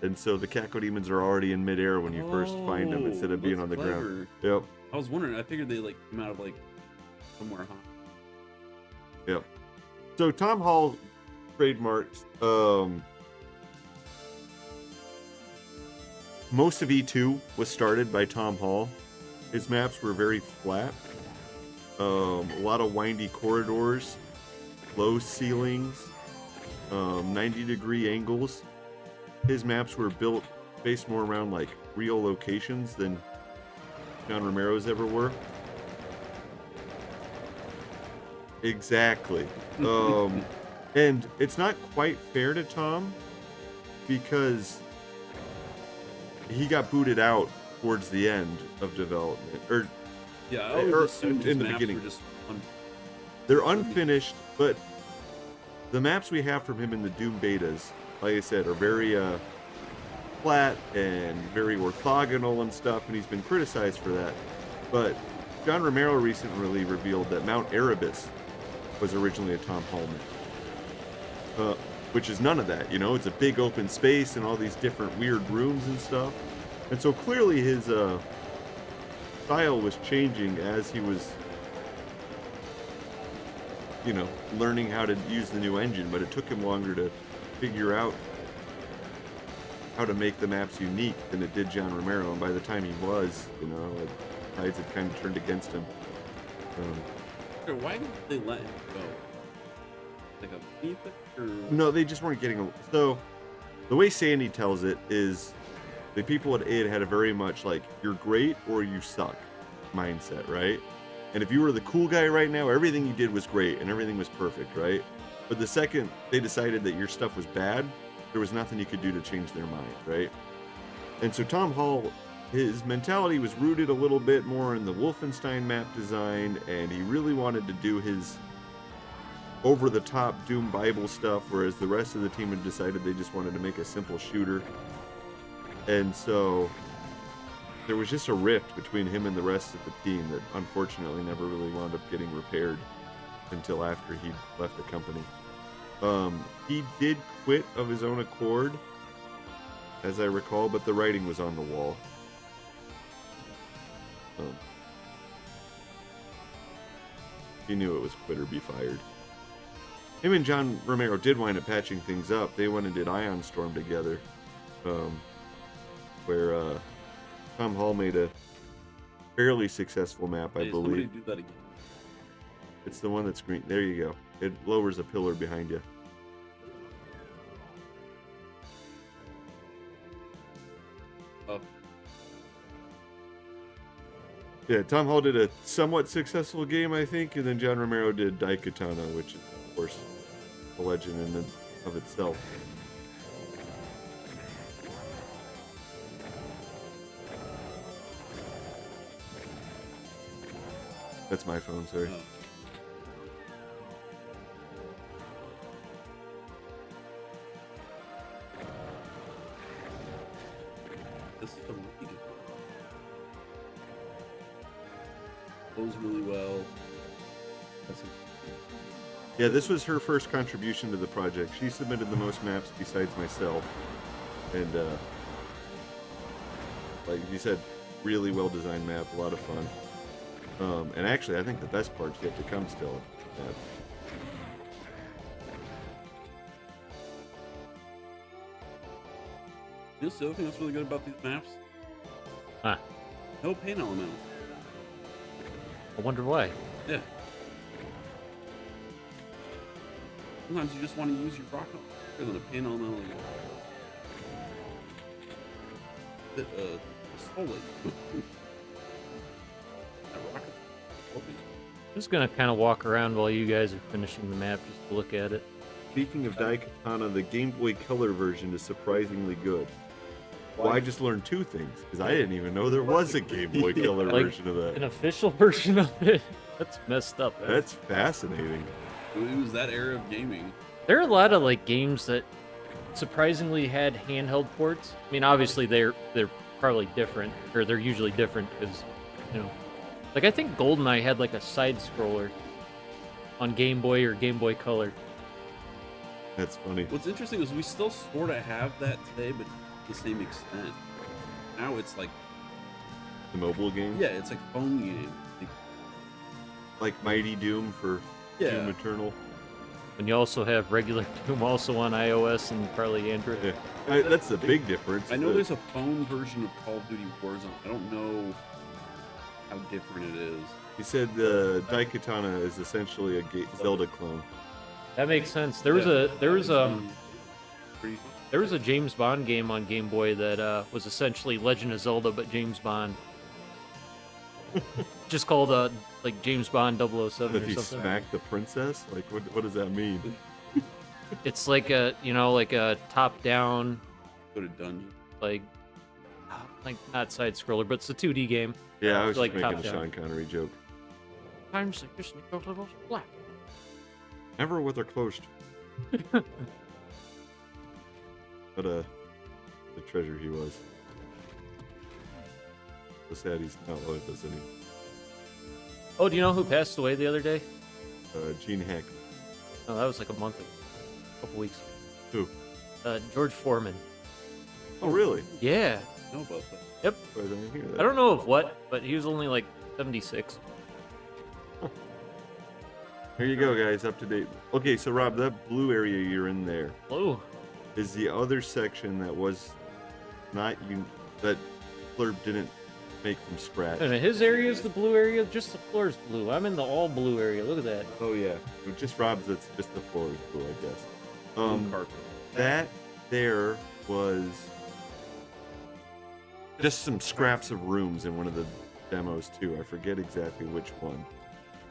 And so the Cacodemons are already in midair when you first find them instead of being that's on the ground. clever. Yep. I was wondering. I figured they like came out of like somewhere hot. Yep. So Tom Hall trademarks most of E2 was started by Tom Hall. His maps were very flat. A lot of windy corridors, low ceilings, 90-degree angles. His maps were built based more around like real locations than John Romero's ever were. Exactly. And it's not quite fair to Tom because he got booted out towards the end of development. Or Yeah, I always assumed his in the maps beginning. were just they're unfinished, but the maps we have from him in the Doom betas, like I said, are very flat and very orthogonal and stuff, and he's been criticized for that. But John Romero recently revealed that Mount Erebus was originally a Tom Hall map, which is none of that. You know, it's a big open space and all these different weird rooms and stuff. And so clearly his style was changing as he was, you know, learning how to use the new engine, but it took him longer to figure out how to make the maps unique than it did John Romero. And by the time he was, you know, the tides had kind of turned against him. Why did they let him go? Like a feedback or No, they just weren't getting. So the way Sandy tells it is the people at id had a very much like you're great or you suck mindset, right? And if you were the cool guy right now, everything you did was great and everything was perfect, right? But the second they decided that your stuff was bad, there was nothing you could do to change their mind, right? And so Tom Hall, his mentality was rooted a little bit more in the Wolfenstein map design, and he really wanted to do his over-the-top Doom Bible stuff, whereas the rest of the team had decided they just wanted to make a simple shooter. And so there was just a rift between him and the rest of the team that unfortunately never really wound up getting repaired until after he left the company. He did quit of his own accord, as I recall, but the writing was on the wall. He knew it was quit or be fired. Him and John Romero did wind up patching things up. They went and did Ion Storm together, where Tom Hall made a fairly successful map, I believe. Somebody do that again. It's the one that's green. There you go. It lowers a pillar behind you. Oh. Yeah, Tom Hall did a somewhat successful game, I think, and then John Romero did Daikatana, which is, of course, a legend in and of itself. That's my phone, sorry. Oh. This is a really good one. Goes really well. That's a Yeah, this was her first contribution to the project. She submitted the most maps besides myself. And, like you said, really well-designed map, a lot of fun. And actually, I think the best part's yet to come still. You know, the other thing that's really good about these maps? Huh. No paint elementals. I wonder why. Yeah. Sometimes you just want to use your rocket rather than a paint elemental. Solid. I'm just gonna kind of walk around while you guys are finishing the map just to look at it. Speaking of Daikatana, the Game Boy Color version is surprisingly good. Well, I just learned two things, because I didn't even know there was a Game Boy Color Like, version of that. An official version of it. That's messed up. Man. That's fascinating. It was that era of gaming. There are a lot of like games that surprisingly had handheld ports. I mean, obviously they're probably different, or they're usually different because, you know, like I think GoldenEye had like a side scroller on Game Boy or Game Boy Color. That's funny. What's interesting is we still sort of have that today, but to the same extent. Now it's like, The mobile game? yeah, it's like phone game. Like Mighty Doom for Yeah. Doom Eternal. And you also have regular Doom also on iOS and probably Android. Yeah. That's the big difference. I know there's a phone version of Call of Duty Warzone. I don't know how different it is. He said the Daikatana is essentially a Zelda clone. That makes sense. There was a James Bond game on Game Boy that was essentially Legend of Zelda but James Bond. Just called like James Bond 007 or That he something. smacked the princess? Like, what does that mean? It's like a, you know, like a top-down, Go to dungeon. like not side scroller, but it's a 2D game. Yeah, I was Like just making a top-down. Sean Connery joke. Times like just go to those black. Never with her closed. What a treasure he was. So sad he's not with us anymore. Oh, do you know who passed away the other day? Gene Hackman. No, that was like a month ago, a couple weeks. Who? George Foreman. Oh, really? Yeah. I know about that. Yep. Why did I hear that? I don't know of what, but he was only like 76. Here you go, guys, up to date. Okay, so Rob, that blue area you're in there Blue. is the other section that was not that Blurb didn't make from scratch. Wait a minute, his area is the blue area. Just the floor is blue. I'm in the all blue area. Look at that. Oh yeah, just Rob's. That's just the floor is blue, I guess. Blue carpet. That there was just some scraps of rooms in one of the demos too. I forget exactly which one.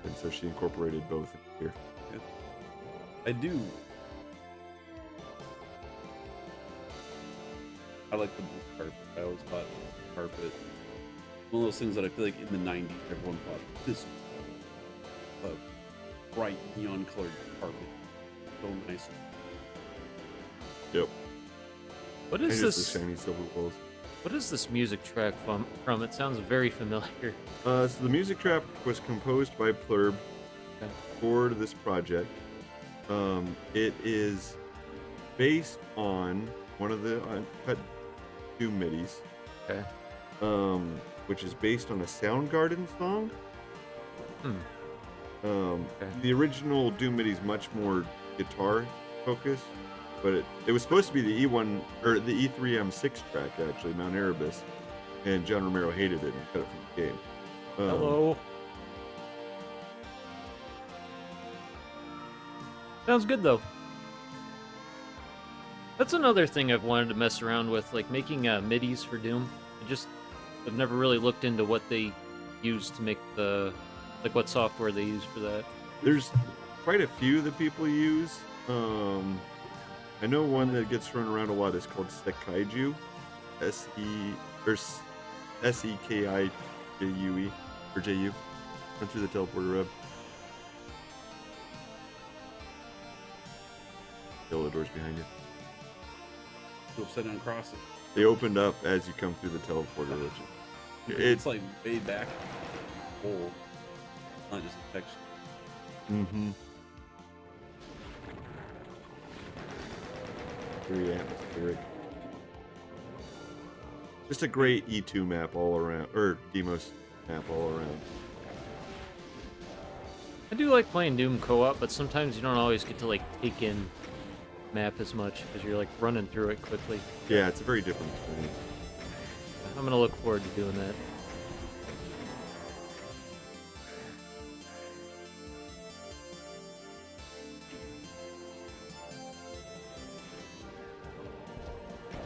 and so she incorporated both in here. I do. I like the blue carpet. I always bought carpet. One of those things that I feel like in the 90s everyone bought this bright neon colored carpet. So nice. Yep. What And is just this? the shiny silver walls. What is this music track from? It sounds very familiar. So the music track was composed by Plurb Okay. for this project. It is based on one of the uncut Doom midis, Okay. which is based on a Soundgarden song. The original Doom MIDI is much more guitar focused, but it was supposed to be the E1 or the E3M6 track actually, Mount Erebus, and John Romero hated it and cut it from the game. Hello. Sounds good though. That's another thing I've wanted to mess around with, like making MIDIs for Doom. I've never really looked into what they use to make what software they use for that. There's quite a few that people use. I know one that gets thrown around a lot is called Sekiju, Sekijue or JU. Went through the teleporter rub. The doors behind you. Two upside down crosses. They opened up as you come through the teleporter, which It's like way back. Hole. Not just a texture. Very atmospheric. Just a great E2 map all around, or Demos map all around. I do like playing Doom co-op, but sometimes you don't always get to like take in map as much because you're like running through it quickly. Yeah, it's a very different experience. I'm gonna look forward to doing that.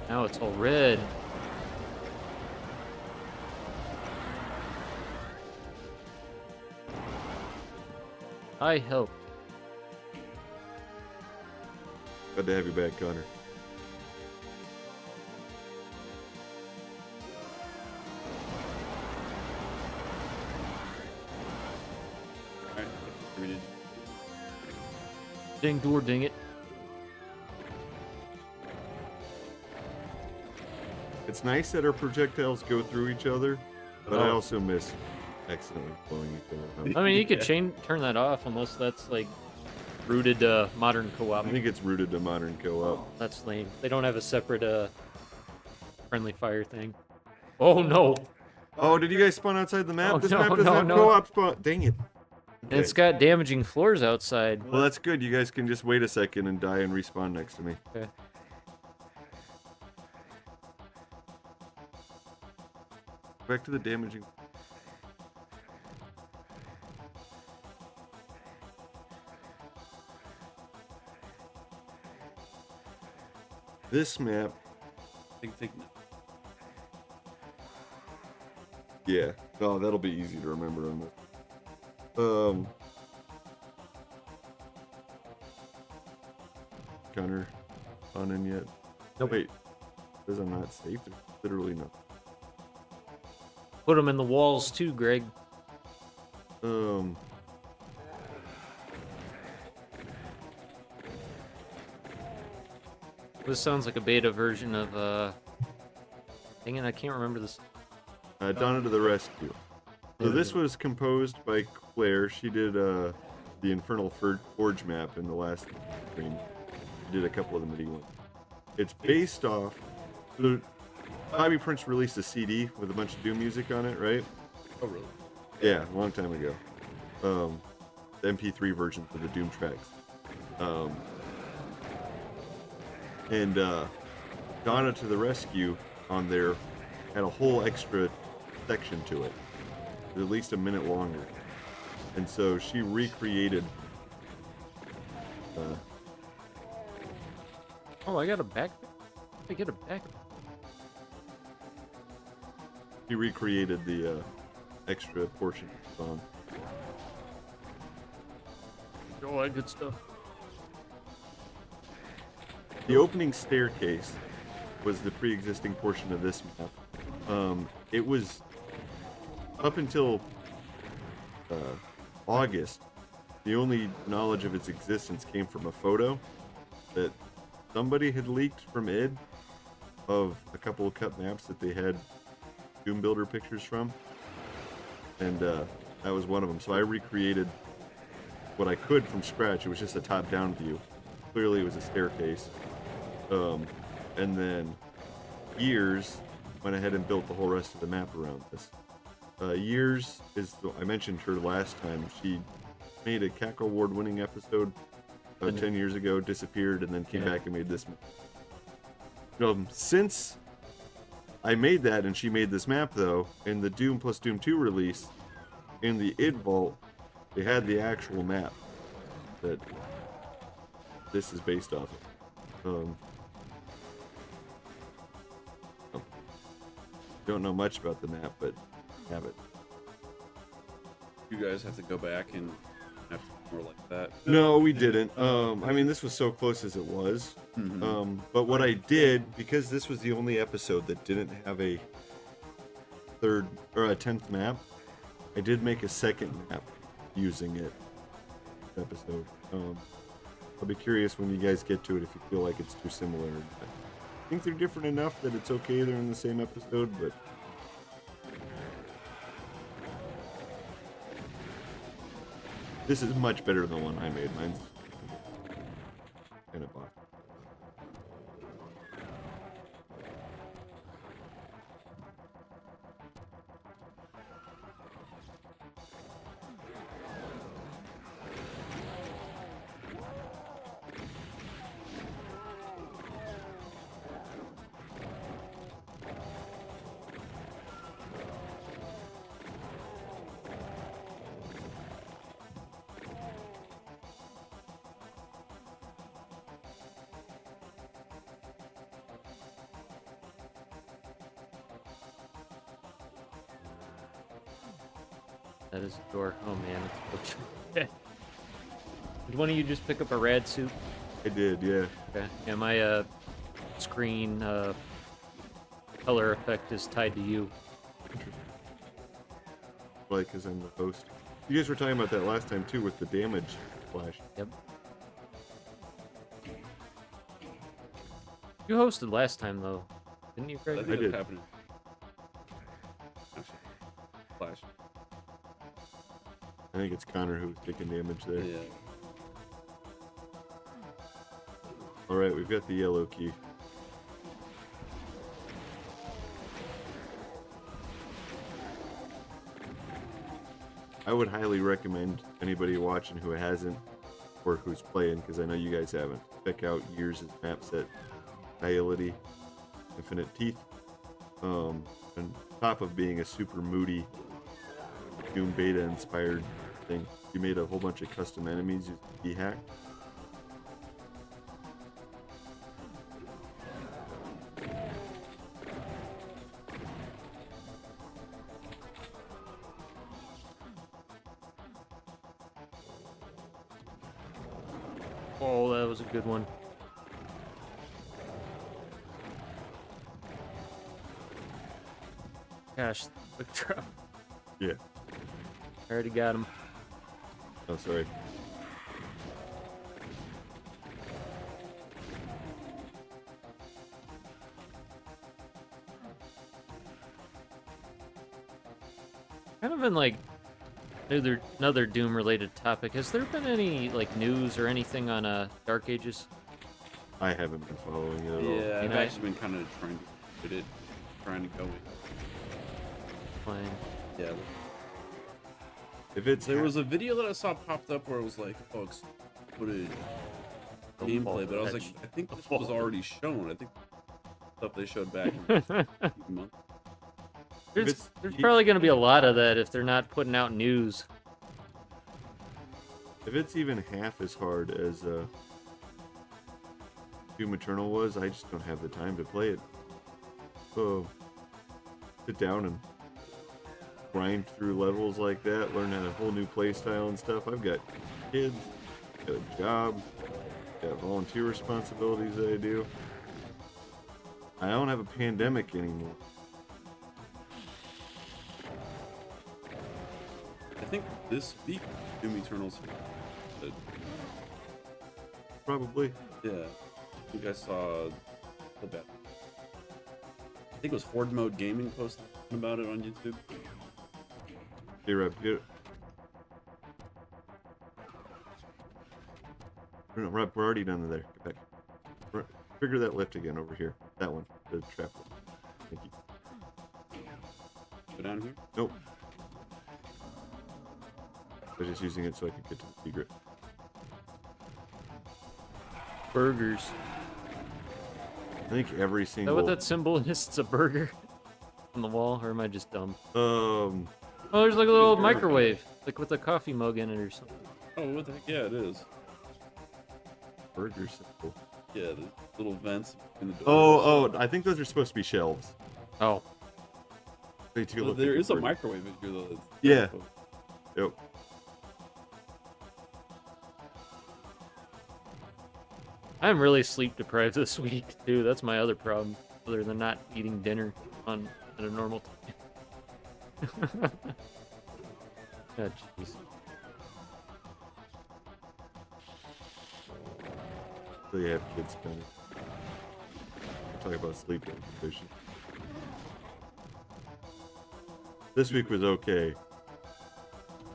Now it's all red. I helped. Glad to have you back, Connor. Alright, we did. Ding door, ding it. It's nice that our projectiles go through each other, but I Oh. also miss accidentally blowing each other up. I mean, you could turn that off unless that's like rooted modern co-op. I think it's rooted to modern co-op. That's lame. They don't have a separate friendly fire thing. Oh no! Oh, did you guys spawn outside the map? Oh, This no, map doesn't no, have no. co-op spawn. Dang it. And it's got damaging floors outside. Well, that's good. You guys can just wait a second and die and respawn next to me. Okay. Back to the damaging. This map, Think. yeah. Oh, that'll be easy to remember on this. Connor, on in yet? Nope. Wait, says I'm not safe. There's literally no. Put them in the walls too, Greg. This sounds like a beta version of dang it, I can't remember this. Donna to the rescue. So this was composed by Claire. She did the Infernal Forge map in the last stream. She did a couple of the MIDI ones. It's based off. Bobby Prince released a CD with a bunch of Doom music on it, right? Oh, really? Yeah, a long time ago. The MP3 versions of the Doom tracks. And Donna to the Rescue on there had a whole extra section to it, at least a minute longer. And so she recreated. Oh, I got a backpack. I get a backpack. She recreated the extra portion of the song. All that good stuff. The opening staircase was the pre-existing portion of this map. It was up until August. The only knowledge of its existence came from a photo that somebody had leaked from id of a couple of cut maps that they had Doom Builder pictures from, and that was one of them. So I recreated what I could from scratch. It was just a top-down view. Clearly, it was a staircase. And then Years went ahead and built the whole rest of the map around this. Years is, I mentioned her last time. She made a CAC Award-winning episode 10 years ago, disappeared, and then came back and made this map. Since I made that and she made this map, though, in the Doom plus Doom 2 release, in the id vault, they had the actual map that this is based off of. Don't know much about the map, but have it. You guys have to go back and have to more like that. No, we didn't. I mean, this was so close as it was. But what I did, because this was the only episode that didn't have a third or a 10th map, I did make a second map using it. Episode. I'll be curious when you guys get to it if you feel like it's too similar. I think they're different enough that it's okay they're in the same episode, but this is much better than the one I made. Mine's kind of boss. That is a door. Oh man, it's butcher. Did one of you just pick up a rad suit? I did, yeah. Okay. Yeah, my screen color effect is tied to you. Like, because I'm the host. You guys were talking about that last time too with the damage flash. Yep. You hosted last time though, didn't you, Craig? That I did. happening. Flash. I think it's Connor who was taking damage there. Yeah. Alright, we've got the yellow key. I would highly recommend anybody watching who hasn't or who's playing, because I know you guys haven't, check out Years' map set, Diality, Infinite Teeth. On top of being a super moody Doom beta inspired thing, you made a whole bunch of custom enemies using D-Hack. Oh, that was a good one. Gosh, quick drop. Yeah. I already got him. Oh, sorry. Kind of been like another Doom related topic. Has there been any like news or anything on Dark Ages? I haven't been following it at all. Yeah, I've know, actually been kind of trying to put it, trying to go in. Playing. Yeah. If it's There was a video that I saw popped up where it was like, oh, it's footage gameplay, but I was like, I think this was already shown. I think stuff they showed back in a month. There's probably going to be a lot of that if they're not putting out news. If it's even half as hard as Doom Eternal was, I just don't have the time to play it. So sit down and grind through levels like that, learn a whole new play style and stuff. I've got kids, got a job, got volunteer responsibilities that I do. I don't have a pandemic anymore. I think this week, Doom Eternal's. Probably. Yeah, I think I saw the bet. I think it was Horde Mode Gaming posting about it on YouTube. Hey, Rep, get it. No, Rep, we're already down there. Get back. Trigger that lift again over here. That one. The trap lift. Thank you. Go down here. Nope. I was just using it so I could get to the secret. Burgers. I think every Is that single. what that symbol is? It's a burger on the wall, or am I just dumb? Um. Oh, there's like a little microwave, like with a coffee mug in it or something. Oh, what the heck? Yeah, it is. Burger symbol. Yeah, the little vents in the door. Oh, I think those are supposed to be shelves. Oh, They take a Well, look there at is a the burger. microwave in here though. That's- Yeah. Yep. I'm really sleep deprived this week too. That's my other problem, other than not eating dinner on at a normal time. Oh, jeez. So you have kids coming. Talk about sleep deprivation. This week was okay.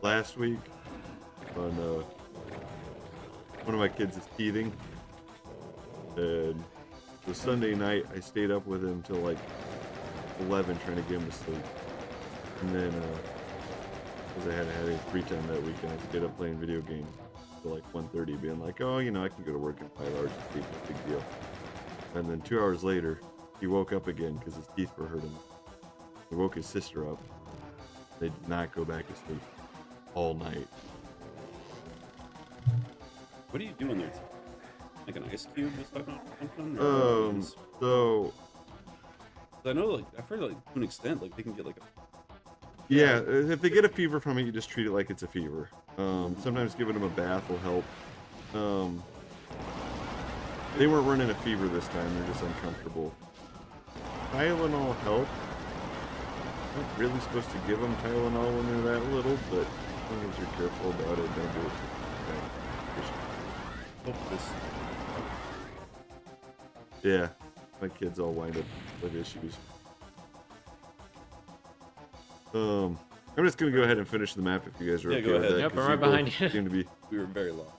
Last week, on one of my kids is teething, and the Sunday night I stayed up with him till like 11 trying to get him to sleep, and then because I had a free time that weekend, I stayed up playing video games till like 1:30, being like, oh, you know, I can go to work in 5 hours and sleep, no big deal. And then 2 hours later, he woke up again because his teeth were hurting. He woke his sister up. They did not go back to sleep all night. What are you doing there? Like an ice cube or something? Or just- So 'cause I know, like, I've heard, like, to an extent, like, they can get, like, a... yeah, if they get a fever from it, you just treat it like it's a fever. Sometimes giving them a bath will help. They weren't running a fever this time. They're just uncomfortable. Tylenol help. Not really supposed to give them Tylenol when they're that little, but as long as you're careful about it, don't do it. Hope this... Yeah, my kids all wind up with issues. I'm just gonna go ahead and finish the map if you guys are Yeah, okay go with ahead. that. Yep, 'cause I'm right both behind you. Seem to be. We were very low.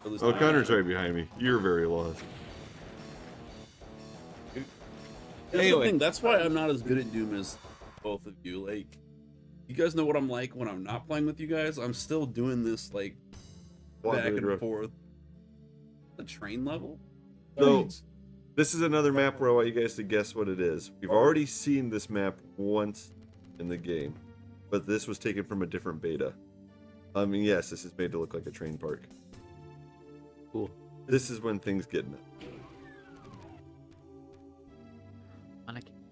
At least Oh, I- Connor's right behind me. You're very lost. That's Anyway. the thing. That's why I'm not as good at Doom as both of you. Like, you guys know what I'm like when I'm not playing with you guys. I'm still doing this, like, back and forth. The train level? So, this is another map where I want you guys to guess what it is. We've already seen this map once in the game, but this was taken from a different beta. I mean, yes, this is made to look like a train park. Cool. This is when things get nuts.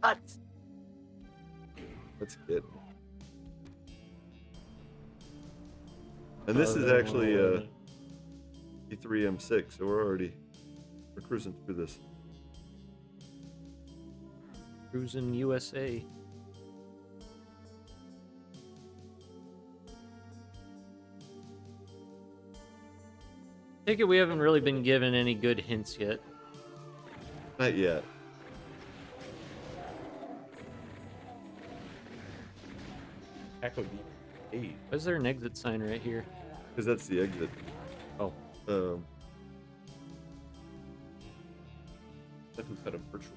Nuts. Let's get. And this is actually E3M6, so we're cruising through this. Cruising USA. Take it we haven't really been given any good hints yet. Not yet. Echo D8. Why is there an exit sign right here? Because that's the exit. Oh. Definitely set a virtual.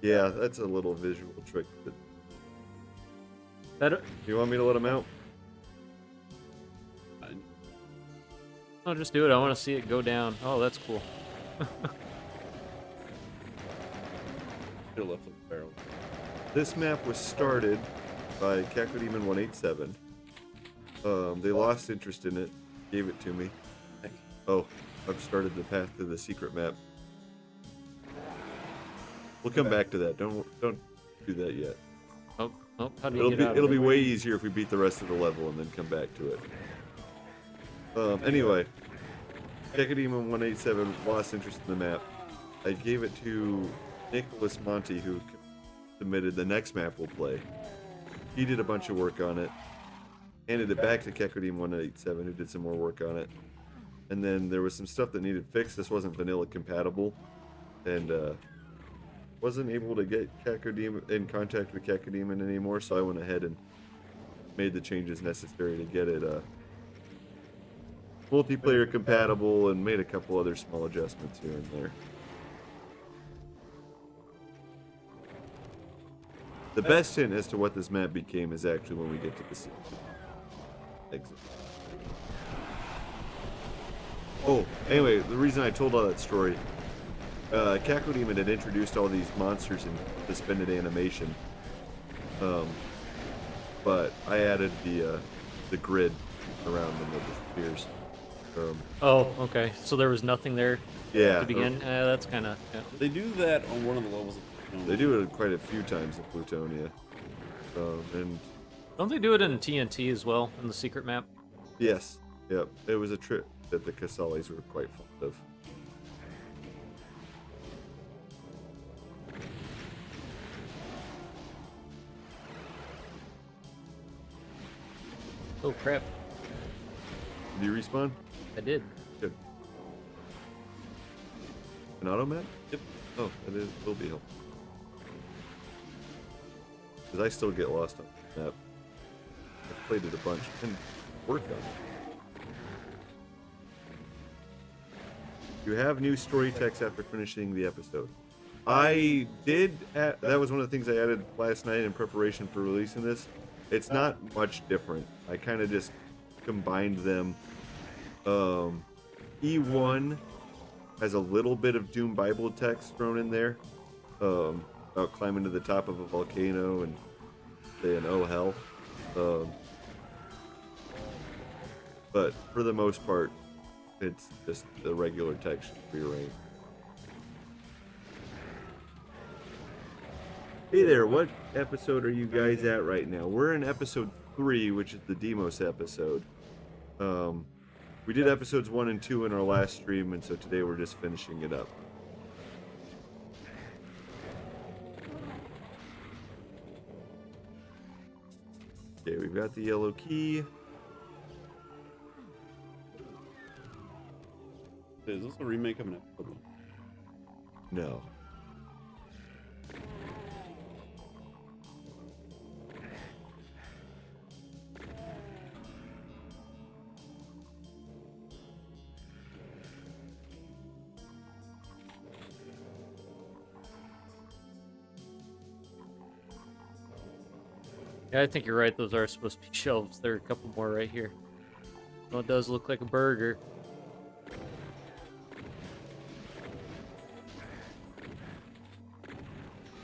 Yeah, that's a little visual trick. But That, you want me to let him out? I'll just do it. I want to see it go down. Oh, that's cool. Should have left the barrel. This map was started by Cacodemon187. They lost interest in it, gave it to me. Oh, I've started the path to the secret map. We'll come back to that. Don't do that yet. Oh, Oh, how do you get out of It'll be it? way easier if we beat the rest of the level and then come back to it. Anyway, Cacodemon187 lost interest in the map. I gave it to Nicholas Monty, who submitted the next map we'll play. He did a bunch of work on it. Handed it back to Cacodemon187, who did some more work on it. And then there was some stuff that needed fixed. This wasn't vanilla compatible. And wasn't able to get Cacodemon in contact with Cacodemon anymore, so I went ahead and made the changes necessary to get it multiplayer compatible and made a couple other small adjustments here and there. The best hint as to what this map became is actually when we get to the city. Exit. Oh, anyway, the reason I told all that story, Cacodemon had introduced all these monsters in suspended animation, but I added the grid around them that disappears. Oh, okay. So there was nothing there Yeah, to begin. That's kind of. Yeah. They do that on one of the levels. they do it quite a few times in Plutonia, and Don't they do it in TNT as well in the secret map? yes, yep, it was a trick that the Casalis were quite fond of. Oh crap! Did you respawn? I did. Good. An auto map? Yep. Oh, that will be helpful. Because I still get lost on the map. I've played it a bunch and worked on it. You have new story text after finishing the episode. I did. That was one of the things I added last night in preparation for releasing this. It's not much different. I kind of just combined them. E1 has a little bit of Doom Bible text thrown in there. About climbing to the top of a volcano and saying, "Oh hell." But for the most part, it's just the regular text rearranged. Hey there, what episode are you guys at right now? We're in episode 3, which is the Demos episode. We did episodes 1 and 2 in our last stream, and so today we're just finishing it up. Okay, we've got the yellow key. Is this a remake of an episode? No. Yeah, I think you're right. Those are supposed to be shelves. There are a couple more right here. Oh, it does look like a burger.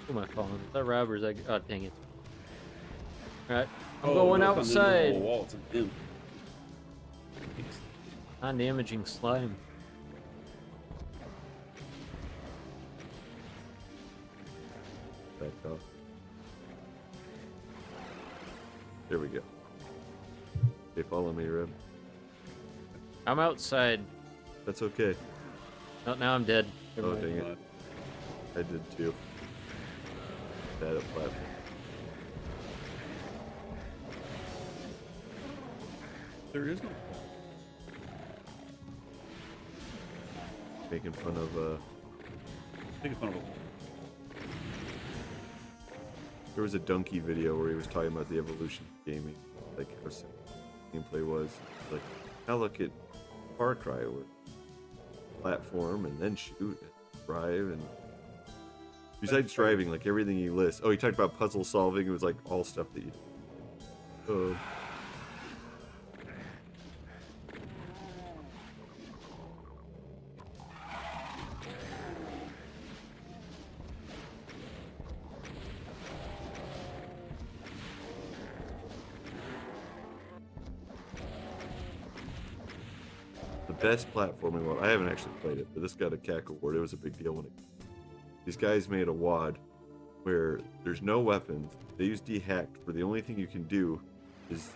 Who am I calling? Is that robbers? Oh, dang it. Alright, I'm going no, it's on the outside. wall. It's an imp. Non-damaging slime. Back off. There we go. Okay, follow me, Reb. I'm outside. That's okay. Oh, now I'm dead. Never Oh, mind. dang it. I did too. Bad at platform. There is no. Making fun of, Making fun of it. there was a Donkey video where he was talking about the evolution of gaming, like how simple gameplay was. Like, now look at Far Cry, where platform and then shoot and drive, and besides driving, like everything you list. Oh, he talked about puzzle solving. It was like all stuff that you. The best platforming one. I haven't actually played it, but this got a CAC award. It was a big deal when it. These guys made a WAD where there's no weapons. They use dehacked, where the only thing you can do is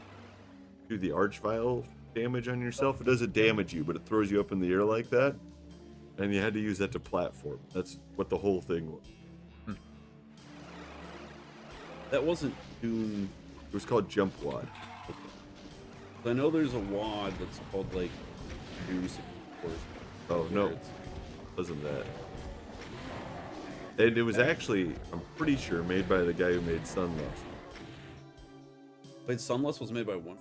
do the archvile damage on yourself. It doesn't damage you, but it throws you up in the air like that. And you had to use that to platform. That's what the whole thing was. That wasn't Dune. It was called Jump Wad. I know there's a wad that's called like Dune 64. Oh, no. It wasn't that. And it was actually, I'm pretty sure, made by the guy who made Sunless. Wait, Sunless was made by one?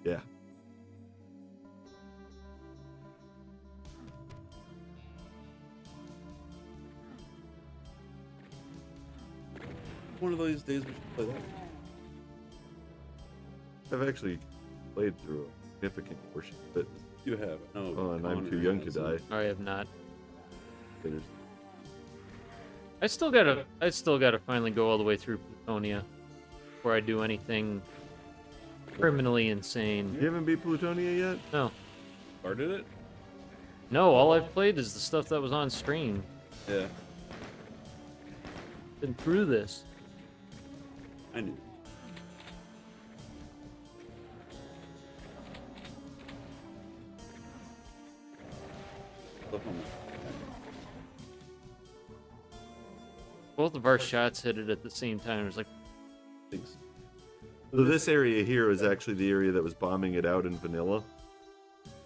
Yeah. One of these days we should play that. I've actually played through a significant portion of it. You have. No. Oh, and I'm Connor too young to hasn't. die. I have not. There's- I still gotta finally go all the way through Plutonia before I do anything criminally insane. You haven't beat Plutonia yet? No. Started it? No, all I've played is the stuff that was on stream. Yeah. Been through this. I knew. Both of our shots hit it at the same time. It was like, Thanks. So this area here is actually the area that was bombing it out in vanilla.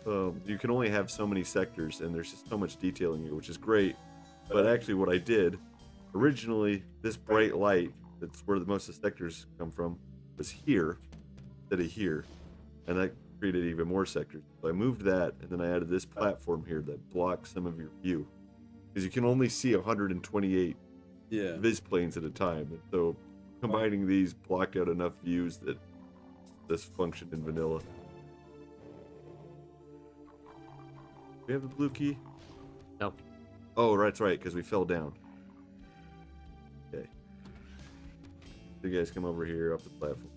You can only have so many sectors, and there's just so much detailing here, which is great. But actually what I did, originally, this bright light, that's where most of the sectors come from, was here, instead of here. And that created even more sectors. So I moved that, and then I added this platform here that blocks some of your view. Because you can only see 128 Yeah. viz planes at a time. And so combining these blocked out enough views that this functioned in vanilla. Do we have the blue key? no. Oh, that's right, because we fell down. Okay. You guys come over here up the platform.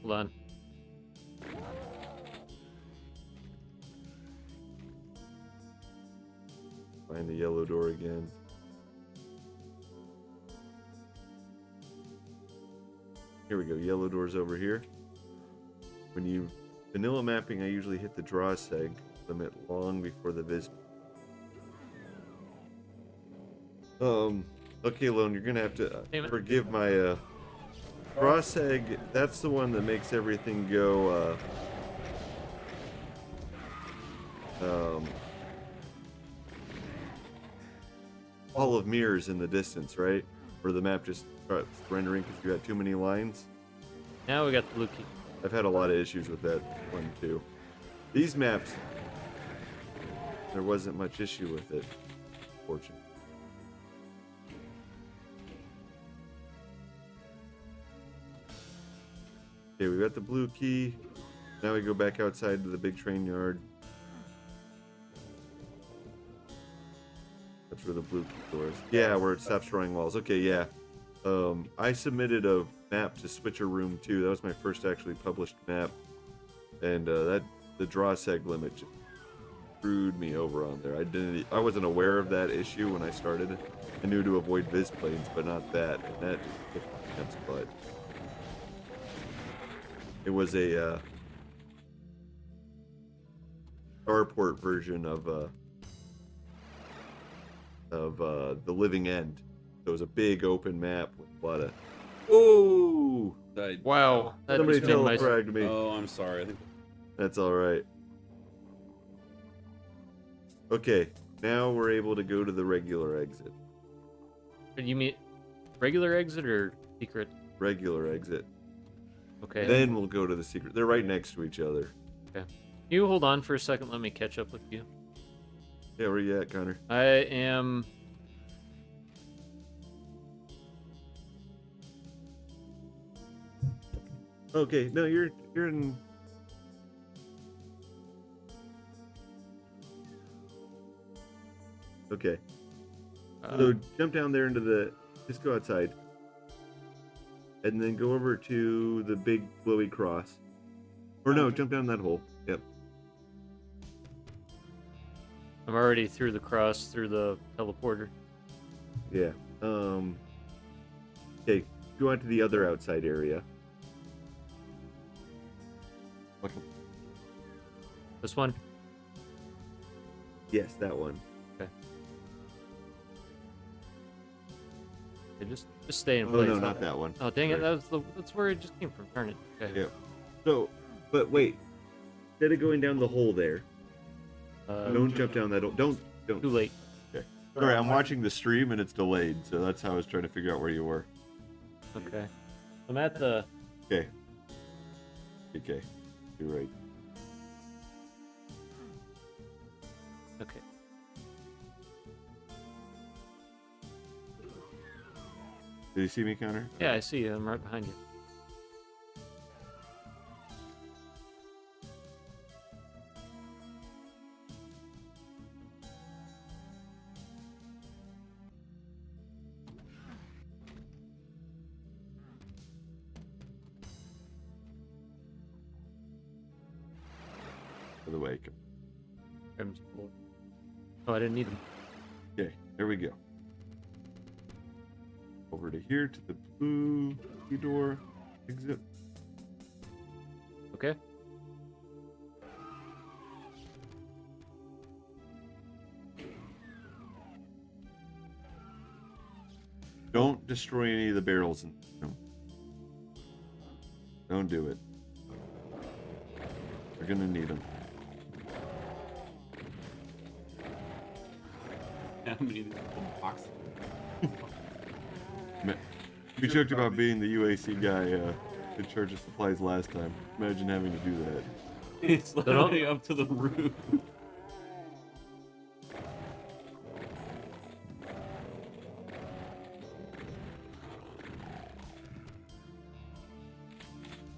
Hold on. Find the yellow door again. Here we go. Yellow door's over here. When you vanilla mapping, I usually hit the draw seg limit long before the viz. Okay, Lone, you're gonna have to Damn it. forgive my draw seg. That's the one that makes everything go. Hall of mirrors in the distance, right? Where the map just starts rendering because you got too many lines. Now we got the blue key. I've had a lot of issues with that one too. These maps, there wasn't much issue with it, fortunately. Okay, we got the blue key. Now we go back outside to the big train yard. That's where the blue key door is. Yeah, where it stops drawing walls. Okay, yeah. I submitted a map to Switcher Room 2. That was my first actually published map. And the draw seg limit just screwed me over on there. I wasn't aware of that issue when I started. I knew to avoid viz planes, but not that. And that kicked my pants butt. It was a starport version of The Living End. So it was a big open map with a lot of. Oh! Wow. That Somebody just made my... telefragged me. Oh, I'm sorry. I think That's all right. Okay, now we're able to go to the regular exit. You mean regular exit or secret? Regular exit. Okay. Then we'll go to the secret. They're right next to each other. You hold on for a second. Let me catch up with you. Yeah, where you at, Connor? I am... Okay, no, you're in. Okay, so jump down there into the. Just go outside, and then go over to the big glowy cross. Or no, jump down that hole. Yep. I'm already through the cross, through the teleporter. Yeah. Okay, go on to the other outside area. This one? Yes, that one. Okay, just stay in Oh place. no, not that one. Oh dang it! Sorry. That's where it just came from. Darn it. Okay. Yeah. So, but wait. Instead of going down the hole there, don't jump down that. Don't. Too late. Okay. Sorry, I'm watching the stream and it's delayed, so that's how I was trying to figure out where you were. Okay. I'm at the. Okay. Okay. You're right. Okay. Did you see me, Connor? Yeah, I see you. I'm right behind you. For the way. Grab some wood. Oh, I didn't need them. Okay, there we go. Over to here to the blue door exit. Okay. Don't destroy any of the barrels in the room. Don't do it. We're gonna need them. How many of these little boxes? We joked about being the UAC guy in charge of supplies last time. Imagine having to do that. It's literally up to the roof.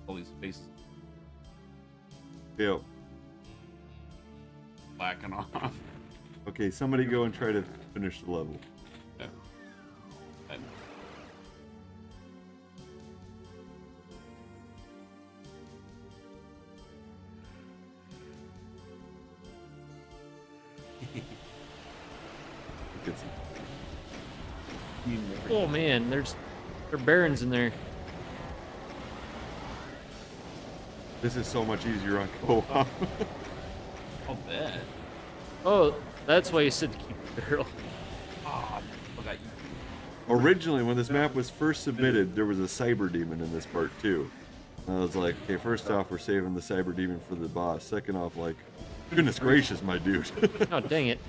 All these faces Yep. blacking off. Okay, somebody go and try to finish the level. Yeah. And Get some. Oh man, there are barons in there. This is so much easier on co-op. I'll bet. Oh, that's why you said to keep the barrel. Ah, look at you. Originally, when this map was first submitted, there was a cyber demon in this part too. And I was like, okay, first off, we're saving the cyber demon for the boss. Second off, like, goodness gracious, my dude. Oh dang it!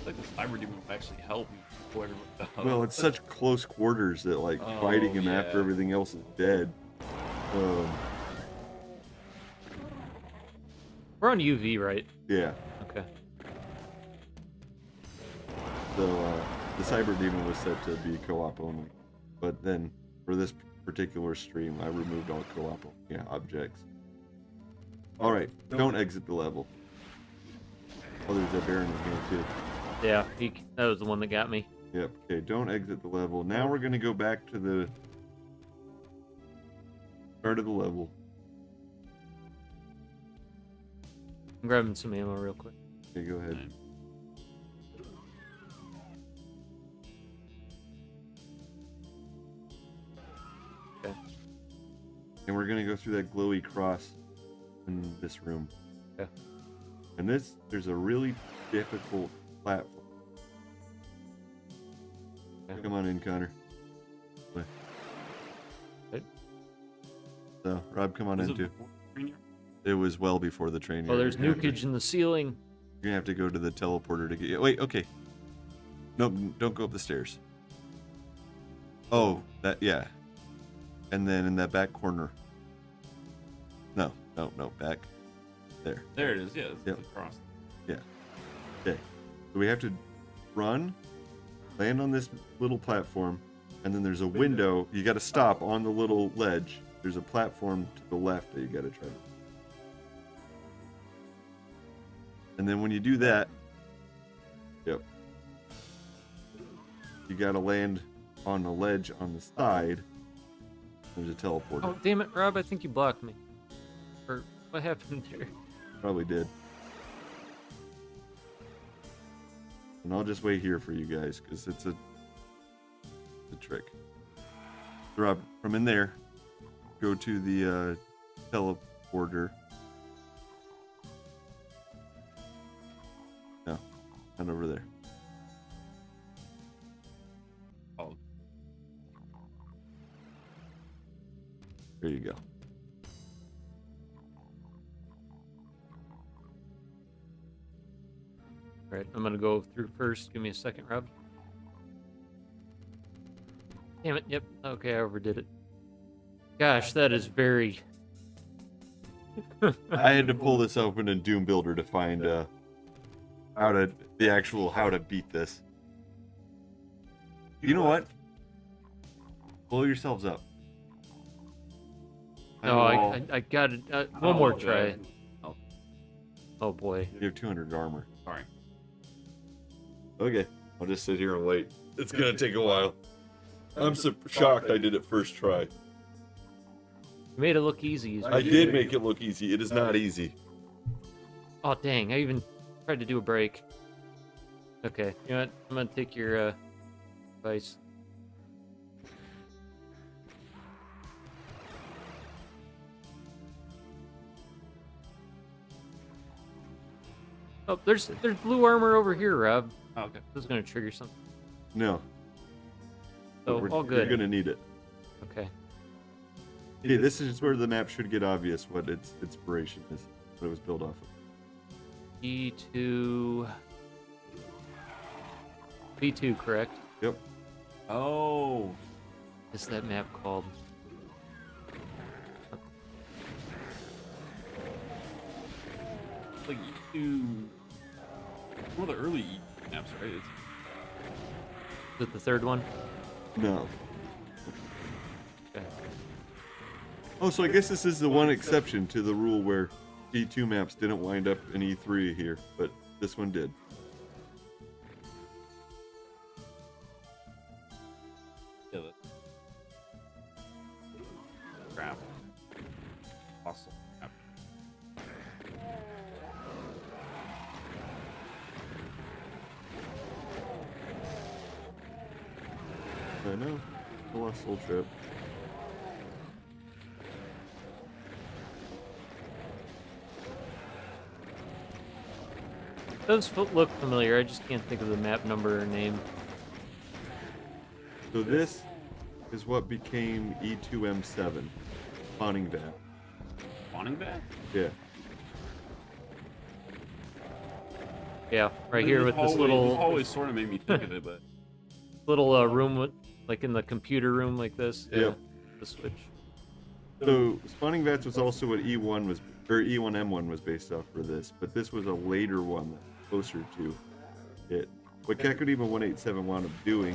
I think the cyber demon would actually help me before everyone does. Well, it's such close quarters that like Oh, fighting him yeah. after everything else is dead. We're on UV, right? Yeah. Okay. So the cyber demon was set to be co-op only, but then for this particular stream, I removed all co-op objects. All right, don't exit the level. Oh, there's a baron in here too. Yeah, that was the one that got me. Yep. Okay, don't exit the level. Now we're gonna go back to the start of the level. I'm grabbing some ammo real quick. Okay, go ahead. Okay. And we're gonna go through that glowy cross in this room. Okay. And there's a really difficult platform. Okay. Come on in, Connor. Play. Okay. So, Rob, come on Is in it too. before training? It was well before the train. Oh, area. there's You're gonna have nukage in the ceiling. You're gonna have to go to the teleporter to get. Wait, okay. No, don't go up the stairs. Oh, yeah. And then in that back corner. No, back. There. There it is. Yeah, it's Yep. across. Okay. So we have to run, land on this little platform, and then there's a window. You got to stop on the little ledge. There's a platform to the left that you got to try. And then when you do that, yep, you got to land on the ledge on the side. There's a teleporter. Oh damn it, Rob! I think you blocked me. Or what happened there? Probably did. And I'll just wait here for you guys because it's a trick. Rob, from in there, go to the teleporter. No, not over there. Oh, There you go. All right, I'm gonna go through first. Give me a second, Rob. Damn it. Yep. Okay, I overdid it. Gosh, that is very. I had to pull this open in Doom Builder to find how to beat this. You know what? Blow yourselves up. No, I got it. One more try. Oh, Oh boy. You have 200 armor. sorry. Okay, I'll just sit here and wait. It's gonna take a while. I'm so shocked I did it first try. You made it look easy. I did make it look easy. It is not easy. Oh dang! I even tried to do a break. Okay, you know what? I'm gonna take your advice. Oh, there's blue armor over here, Rob. Oh, okay. This is gonna trigger something. No. So But all good. You're gonna need it. Okay. Okay, this is where the map should get obvious what its inspiration is, what it was built off of. B2. B2, correct? Yep. Oh, Is that map called? like one of the early maps, right? Is it the third one? No. Okay. Oh, so I guess this is the one exception to the rule where E2 maps didn't wind up in E3 here, but this one did. Yeah, crap. Awesome. Crap. I know. I lost Soul Trip. Does look familiar. I just can't think of the map number or name. So this is what became E2M7, spawning vat. Spawning bat? Yeah. Yeah, right here with this This little hallway sort of made me think of it, but room with, like in the computer room like this. Yeah. The switch. So spawning vats was also what E1 was, or E1M1 was based off for this, but this was a later one closer to it. What Kakodiva 187 wound up doing,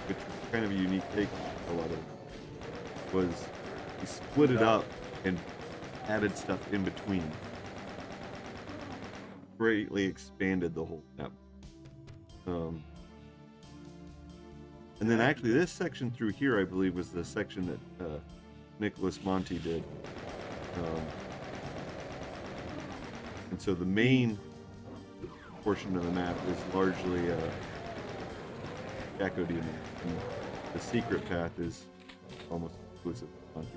which was kind of a unique take on a lot of it, was he split it up and added stuff in between. Greatly expanded the whole map. And then actually this section through here, I believe, was the section that Nicholas Monti did. And so the main portion of the map is largely Kakodiva, and the secret path is almost exclusive to Monti.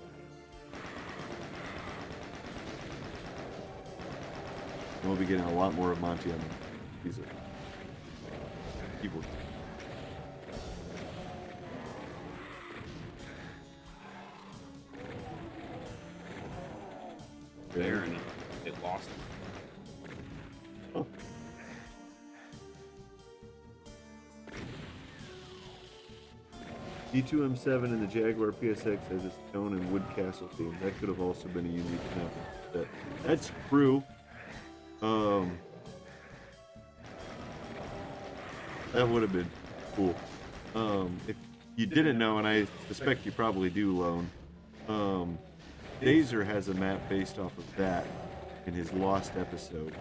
And we'll be getting a lot more of Monty on these keyboard. there and it lost. Oh. D2M7 and the Jaguar PSX has a stone and wood castle theme. That could have also been a unique map. That's true. That would have been cool. If you didn't know, and I suspect you probably do, Lone, Dazer has a map based off of that in his Lost episode.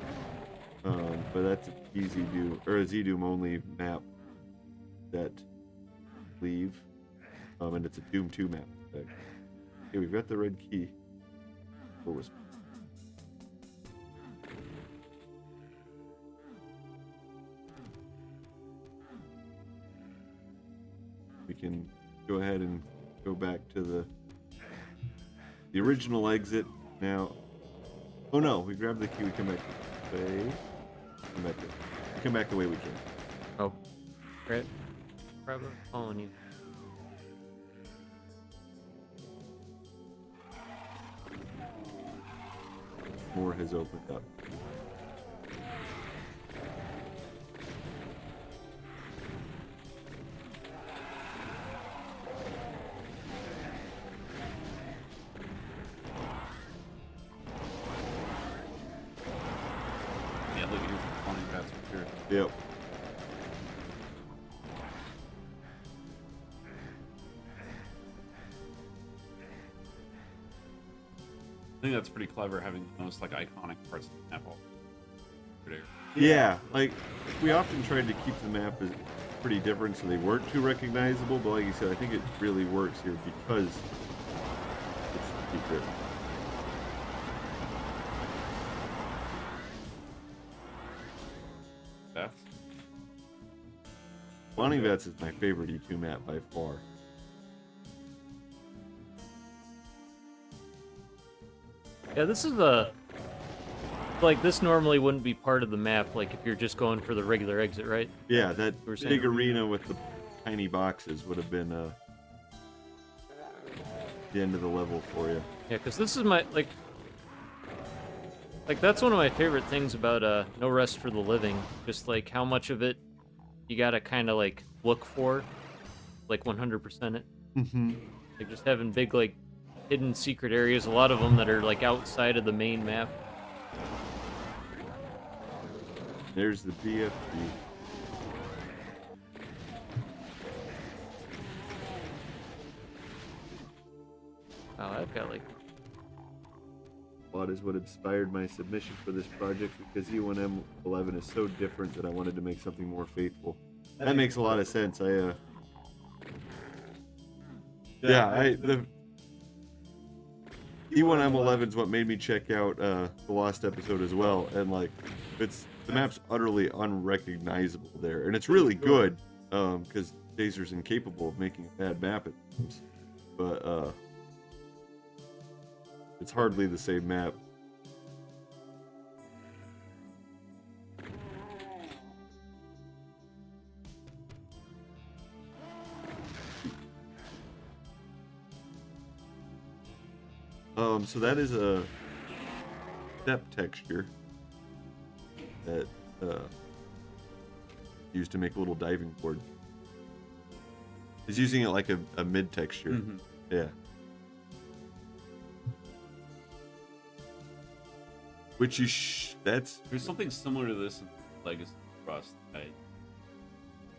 But that's a Z-Doom, or a Z-Doom only map that leave. And it's a Doom 2 map. Okay, we've got the red key. What was we can go ahead and go back to the original exit now. Oh no, we grab the key, we come back the way. We come back the way we came. Oh, right. Probably following you. More has opened up. Yeah, look at your spawning paths for sure. Yep. I think that's pretty clever having the most like iconic parts of the map all there. Yeah, like we often tried to keep the map as pretty different so they weren't too recognizable, but like you said, I think it really works here because it's secret. That's Spawning Vets is my favorite E2 map by far. Yeah, this is the... Like, this normally wouldn't be part of the map, like, if you're just going for the regular exit, right? Yeah, that We're saying- big arena with the tiny boxes would have been the end of the level for you. Yeah, because this is my, like, that's one of my favorite things about No Rest for the Living. Just, like, how much of it you gotta kind of, like, look for, like, 100% it. Mm-hmm. Like, just having big, like, hidden secret areas, a lot of them that are, like, outside of the main map. There's the BFG. Oh, I've got, like... Plot is what inspired my submission for this project because E1M11 is so different that I wanted to make something more faithful. That makes a lot of sense. The E1M11 is what made me check out the Lost episode as well, and like the map's utterly unrecognizable there, and it's really good because Dazer's incapable of making a bad map at times, but it's hardly the same map. So that is a step texture that used to make a little diving board. It's using it like a mid texture. Mm-hmm. Yeah. Which is that's There's something similar to this in Legacy Rust.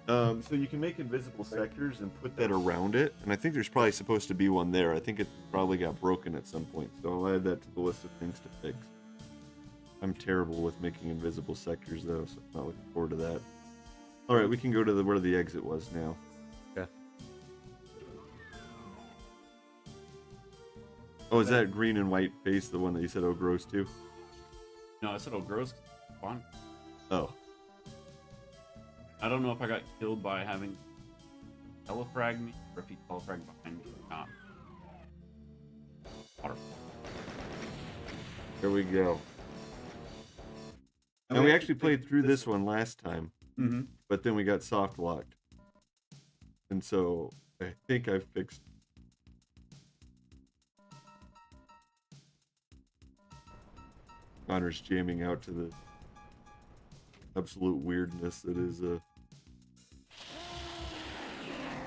so you can make invisible sectors and put that around it, and I think there's probably supposed to be one there. I think it probably got broken at some point, so I'll add that to the list of things to fix. I'm terrible with making invisible sectors though, so I'm not looking forward to that. All right, we can go to where the exit was now. Okay. Oh, is that green and white face the one that you said oh gross to? No, I said oh gross. Fun. Oh. I don't know if I got killed by having telefrag me or if he telefragged behind me or not. Waterfall. There we go. And we actually played through this one last time, Mm-hmm. but then we got soft locked. And so I think I've fixed. Connor's jamming out to the absolute weirdness that is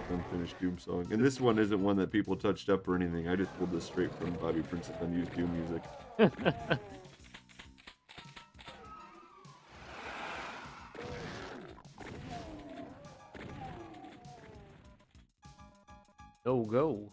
unfinished Doom song. And this one isn't one that people touched up or anything. I just pulled this straight from Bobby Prince's unused Doom music. Go.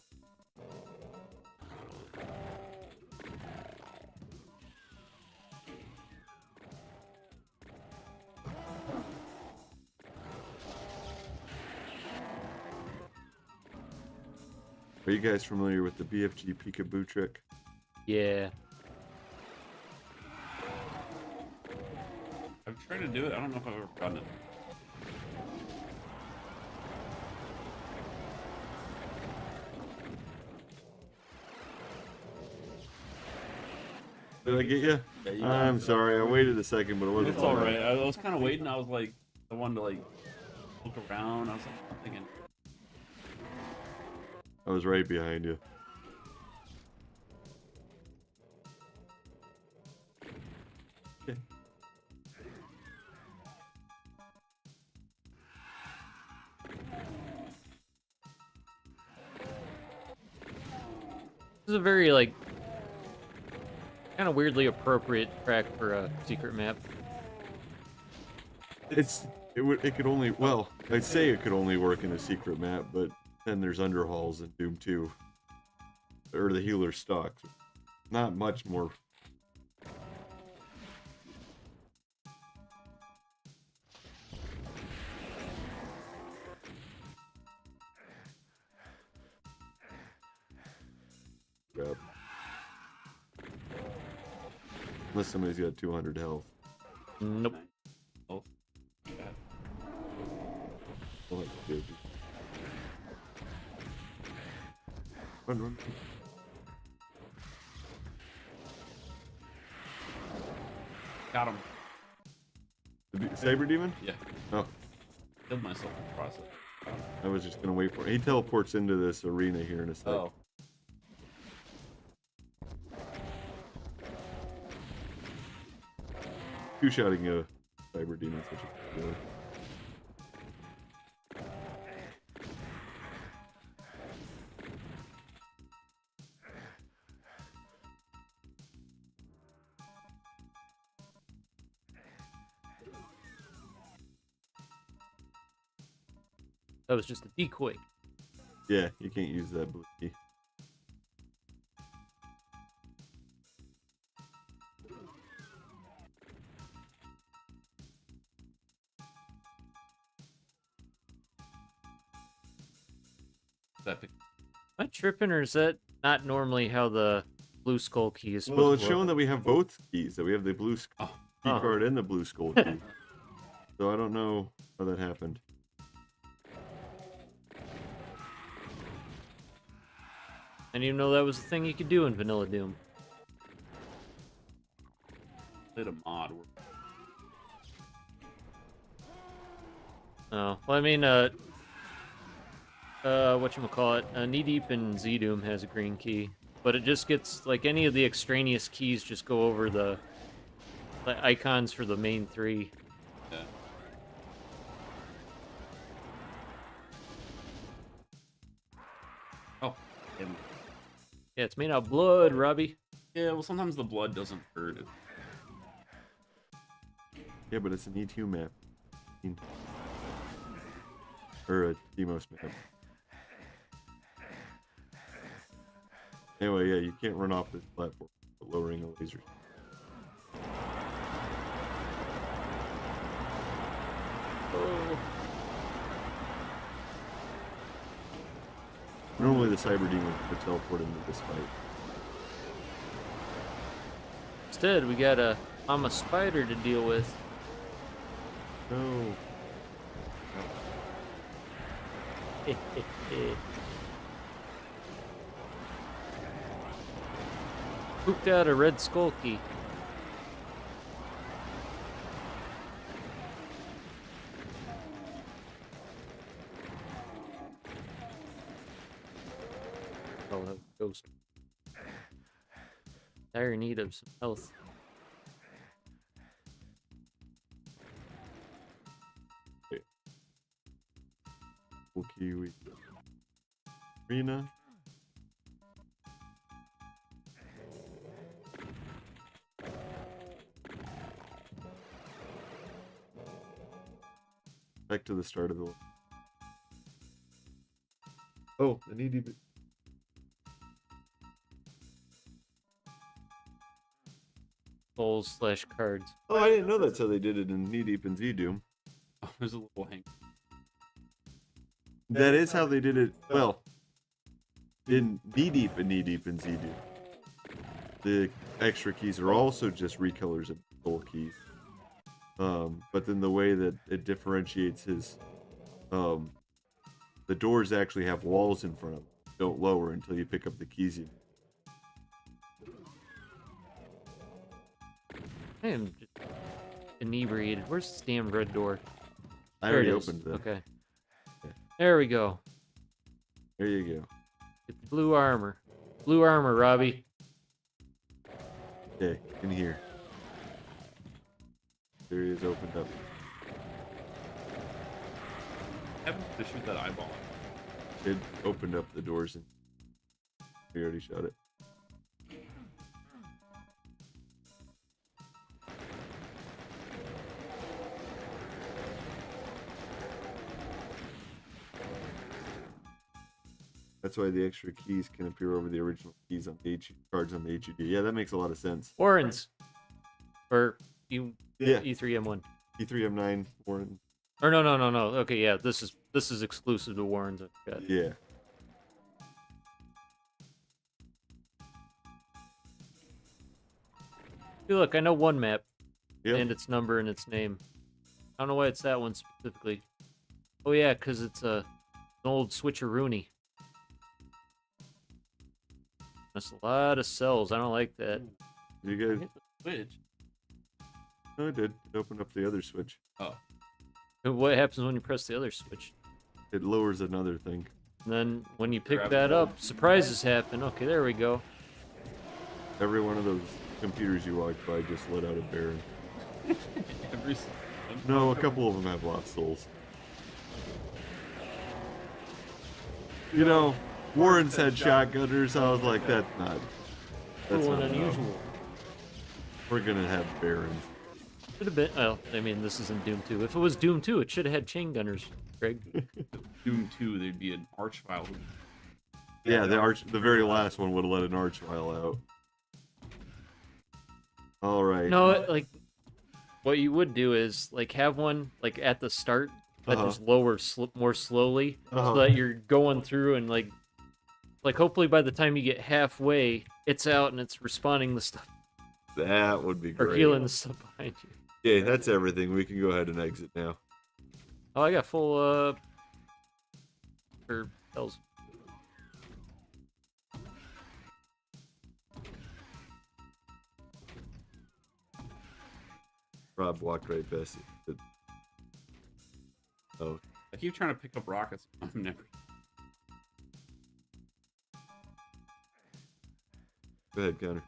Are you guys familiar with the BFG peekaboo trick? Yeah. I've tried to do it. I don't know if I've ever done it. Did I get you? Yeah, you got I'm it. sorry. I waited a second, but it wasn't. It's all right. I was kind of waiting. I was like, I wanted to like look around. I was like, I'm thinking, I was right behind you. Okay. This is a very like kind of weirdly appropriate track for a secret map. It could only, well, I'd say it could only work in a secret map, but then there's underhauls in Doom 2. Or the healer stocks. Not much more. Crap. Unless somebody's got 200 health. Nope. oh, God. I'll have to do. Run, run. Got him. Cyber Demon? Yeah, Oh, killed myself in the process. I was just gonna wait for it. He teleports into this arena here in a sec. Oh, Two-shotting a Cyber Demon such a good. That was just a decoy. Yeah, you can't use that blue key. epic. Am I tripping, or is that not normally how the blue skull key is supposed Well, to it's work? showing that we have both keys. That we have the blue key Oh, Oh. card and the blue skull key. So I don't know how that happened. I didn't even know that was a thing you could do in Vanilla Doom. did a mod. Oh, well, I mean, whatchamacallit, Knee Deep in Z-Doom has a green key, but it just gets, like, any of the extraneous keys just go over the icons for the main three. Yeah. Oh, him. Yeah, it's made out of blood, Robbie. Yeah, well, sometimes the blood doesn't hurt it. Yeah, but it's an E2 map. Or a Demos map. Anyway, yeah, you can't run off this platform without lowering a laser. Oh. Normally the Cyber Demon would teleport into this fight. Instead, we got a Mama Spider to deal with. No. Pooped out a red skull key. Oh, that was a ghost. Dire need of some health. Kiwi. Arena. Back to the start of the. Oh, I need to. Souls/cards. Oh, I didn't know that's how they did it in Knee Deep and Z-Doom. Oh, there's a little hang. That is how they did it. Well, in Knee Deep and Knee Deep and Z-Doom, the extra keys are also just recolors of soul keys. But then the way that it differentiates his, the doors actually have walls in front of them. Don't lower until you pick up the keys. I am just inebriated. Where's this damn red door? I There it already is. opened them. Okay. Okay. There we go. There you go. Get the blue armor. Blue armor, Robbie. Okay, in here. There he is, opened up. Having to shoot that eyeball. It opened up the doors and we already shot it. That's why the extra keys can appear over the original keys on the cards on the HUD. Yeah, that makes a lot of sense. Warrens. Or you Yeah. E3M1. E3M9 Warren. Or no. Okay, yeah, this is exclusive to Warrens. I forgot. Yeah. Hey, look, I know one map Yep. and its number and its name. I don't know why it's that one specifically. Oh yeah, because it's an old switcheroony. That's a lot of cells. I don't like that. You guys. Hit the switch. No, it did. It opened up the other switch. Oh. And what happens when you press the other switch? It lowers another thing. And then when you pick Grab that it. up, surprises happen. Okay, there we go. Every one of those computers you walk by just let out a Baron. Every No, a couple of them have lost souls. You know, Warren said shotgunners. I was like, that's not. That's Cool not and enough. unusual. We're gonna have Barons. Should have been. Well, I mean, this isn't Doom 2. If it was Doom 2, it should have had chain gunners, Greg. Doom 2, there'd be an archvile. Yeah, the very last one would have let an archvile out. All right. No, like, what you would do is, like, have one, like, at the start that Uh-huh. just lower more slowly, Uh-huh. so that you're going through and, like, hopefully by the time you get halfway, it's out and it's respawning the stuff, That would be or great. healing the stuff behind you. Okay, that's everything. We can go ahead and exit now. Oh, I got full, or tells. Rob walked right past it. Oh, I keep trying to pick up rockets. I'm never. go ahead, Connor.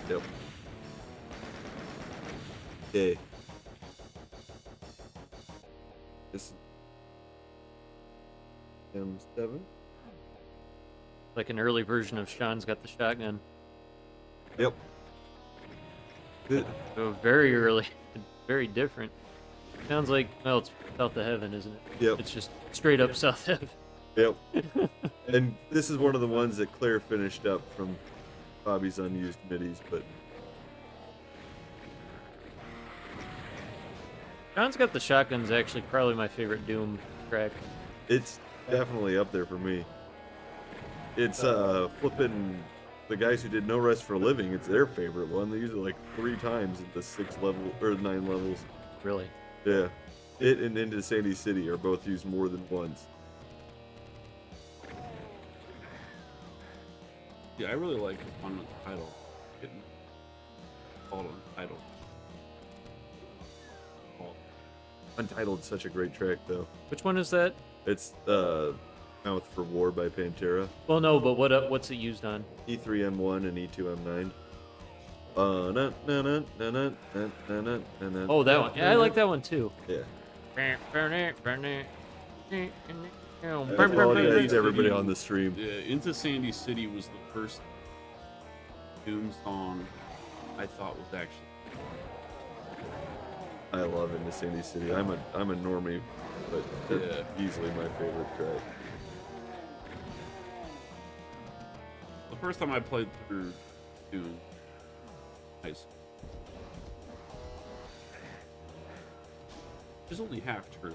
Yep. Okay. This is M7. Like an early version of Sean's got the shotgun. Yep. So very early, very different. Sounds like, well, it's South of Heaven, isn't it? Yep. It's just straight up South Heaven. Yep. And this is one of the ones that Claire finished up from Bobby's unused middies, but Sean's got the shotgun's actually probably my favorite Doom track. it's definitely up there for me. It's flipping the guys who did No Rest for a Living. It's their favorite one. They use it like 3 times at the 6 level or 9 levels. Really. Yeah, it and Into Sandy City are both used more than once. Yeah, I really like on the title. Getting called Untitled. Untitled's such a great track though. Which one is that? It's Mouth for War by Pantera. Well, no, but what's it used on? E3M1 and E2M9. Oh, that one. Yeah, I like that one too. Yeah. That's Apologize to everybody on the stream. Into Sandy City was the first Doom song I thought was actually. I love Into Sandy City. I'm a normie, but they're easily my favorite track. The first time I played through Doom, high school. It's only half true.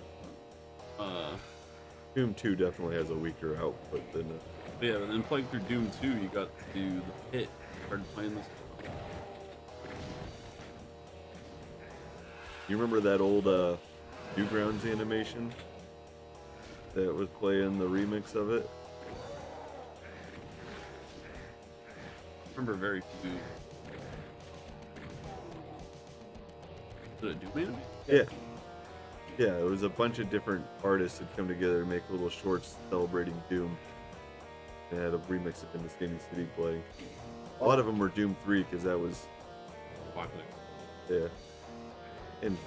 Doom 2 definitely has a weaker output than Yeah, and then playing through Doom 2, you got to do the pit. Started playing this. You remember that old Newgrounds animation that was playing the remix of it? remember very few. Did it do man? Yeah. Yeah, it was a bunch of different artists that come together to make little shorts celebrating Doom. They had a remix of the Skinny City play. A lot of them were Doom 3 because that was, Popular. yeah. And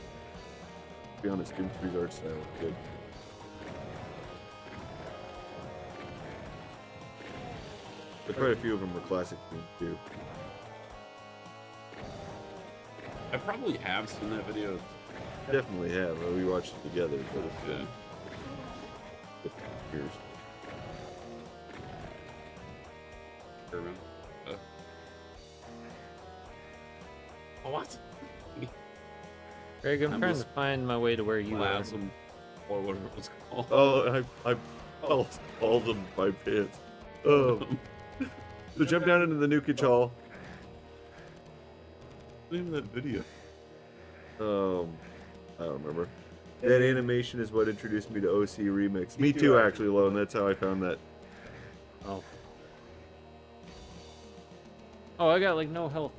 to be honest, Doom 3's art style was good. But quite a few of them were classic Doom too. I probably have seen that video. Definitely have. We watched it together, but it's Yeah. been 50 years. Urban. Oh, what? Greg, I'm I'm trying just to find my way to where you are. Plasm, or whatever it was called. Oh, I called them my pants. So jump down into the nukage hall. What's the name of that video? I don't remember. That animation is what introduced me to OC Remix. Me too, actually, Lone. That's how I found that. Oh. Oh, I got like no health.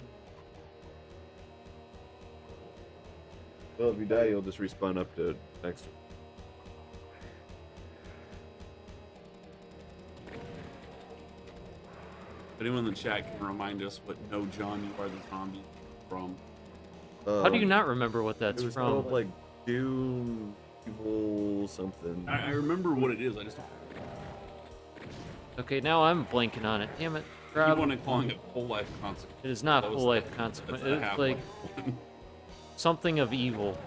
Well, if you die, you'll just respawn up to next. Anyone in the chat can remind us what No John You Are the Zombie from? How do you not remember what that's It was from? called like Doom Evil something. I remember what it is. I just don't Okay, now I'm blanking on it. Damn it, keep Rob. on calling it Whole Life Consequence. It is not That was full life the- consequence. that's the It's Half-Life like one. something of evil.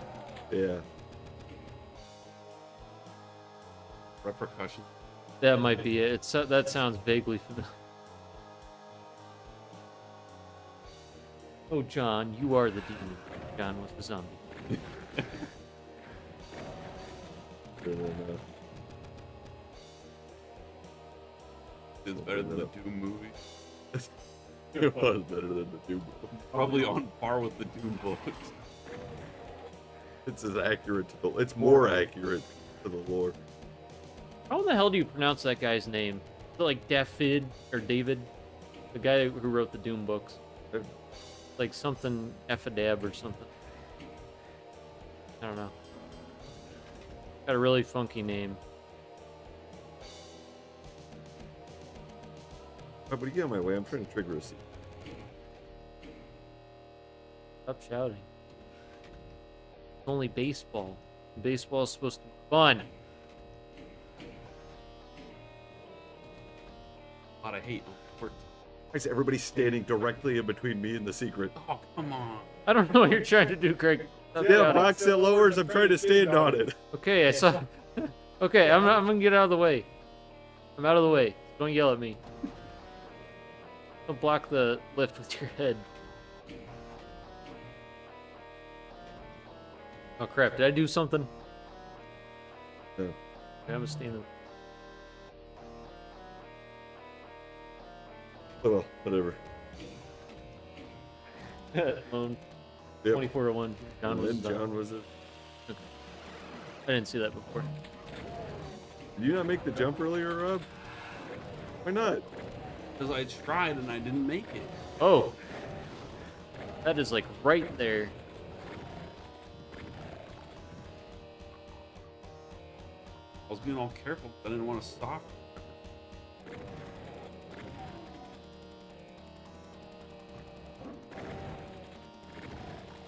Yeah. Repercussion. That might be it. It's that sounds vaguely familiar. Oh, John, you are the demon. John was the zombie. And then, It's better than the Doom movie. it was better than the Doom book. Probably on par with the Doom books. It's as accurate to the. It's more accurate to the lore. How in the hell do you pronounce that guy's name? Is it like David or David? The guy who wrote the Doom books. Like something Effadab or something. I don't know. Got a really funky name. Oh, but get on my way. I'm trying to trigger a seat. Stop shouting. It's only baseball. Baseball is supposed to be fun. A lot of hate on court. Why is everybody standing directly in between me and the secret? Oh, come on. I don't know what you're trying to do, Craig. Stop Yeah, shouting. box that lowers. I'm trying to stand on it. Okay, I saw. Okay, I'm gonna get out of the way. I'm out of the way. Don't yell at me. Don't block the lift with your head. Oh crap! Did I do something? No. Okay, I'm standing. Oh, well, whatever. Lone Yep. 2401. John was. And John was it. I didn't see that before. Did you not make the jump earlier, Rob? Why not? Because I tried and I didn't make it. Oh, that is like right there. I was being all careful, but I didn't want to stop.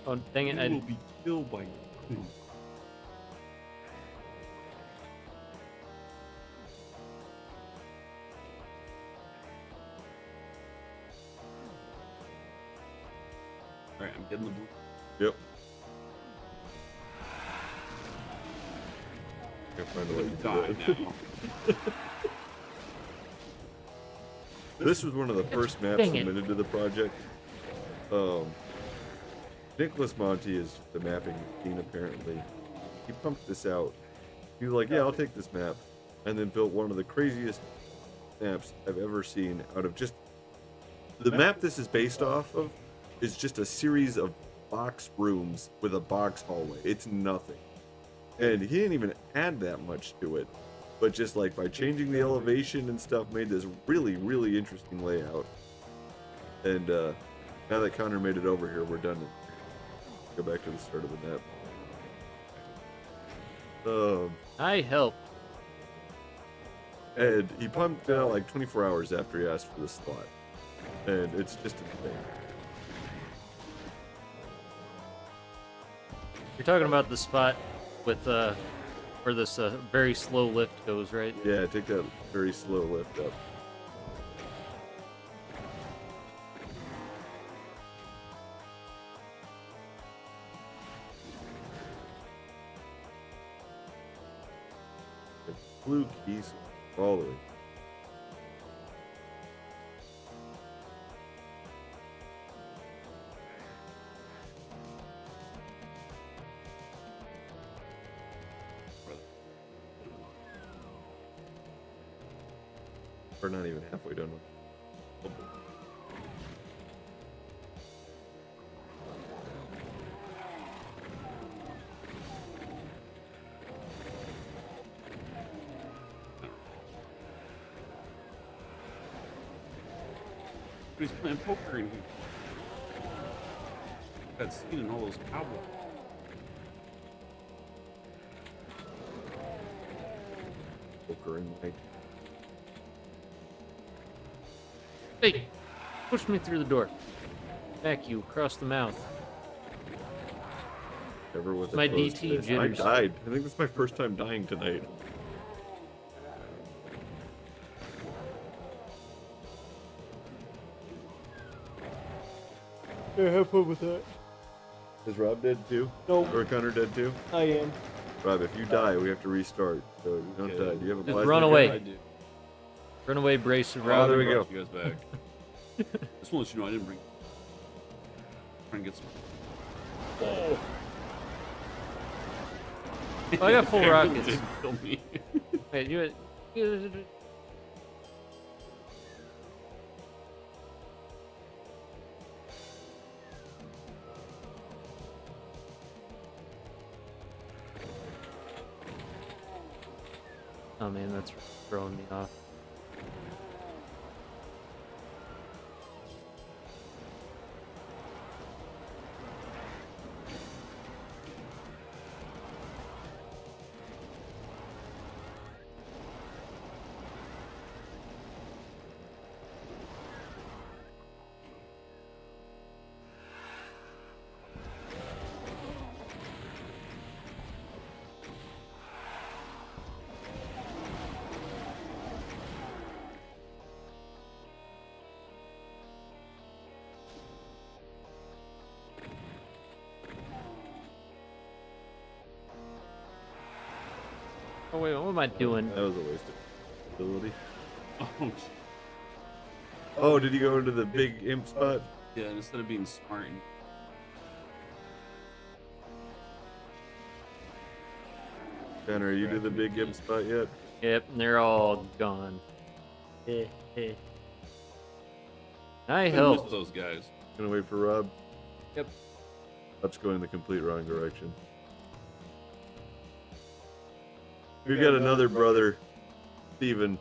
Oh dang it! You I will be killed by you. Alright, I'm getting the blue. Yep. Can't find a way to do Die that. now. This was one of the first maps Dang it. submitted to the project. Nicholas Monty is the mapping machine, apparently. He pumped this out. He was like, yeah, I'll take this map. And then built one of the craziest maps I've ever seen out of just... The map this is based off of is just a series of box rooms with a box hallway. It's nothing. And he didn't even add that much to it. But just like by changing the elevation and stuff, made this really, really interesting layout. And now that Connor made it over here, we're done. Go back to the start of the nap. I help. And he pumped it out like 24 hours after he asked for the slot. And it's just insane. You're talking about the spot with where this very slow lift goes, right? Yeah, take that very slow lift up. The blue keys all the way. We're not even halfway done with it. But he's playing poker and he got seen in all those cowboys. Poker and night. Hey, push me through the door. Back you, across the mouth. Never with a My closed DT fist. I jitters. died. I think this is my first time dying tonight. Yeah, have fun with that. Is Rob dead too? Nope. Or Connor dead too? I am. Rob, if you die, we have to restart. So you don't Okay. die. Do you have a Just plasma run gun? away. I do. Runaway brace of Oh, Rob. there we go. Brought you guys back. Just want to let you know I didn't bring. Trying to get some. Oh. I got full rockets. Didn't kill me. Wait, you. Oh man, that's throwing me off. Oh wait, what am I doing? That was a waste of ability. Oh, gee. Oh, did you go into the big imp spot? Yeah, and instead of being smart and Connor, you did the big imp spot yet? Yep, they're all gone. I I miss helped. those guys. Gonna wait for Rob? Yep. Rob's going the complete wrong direction. We've got another brother, Steven.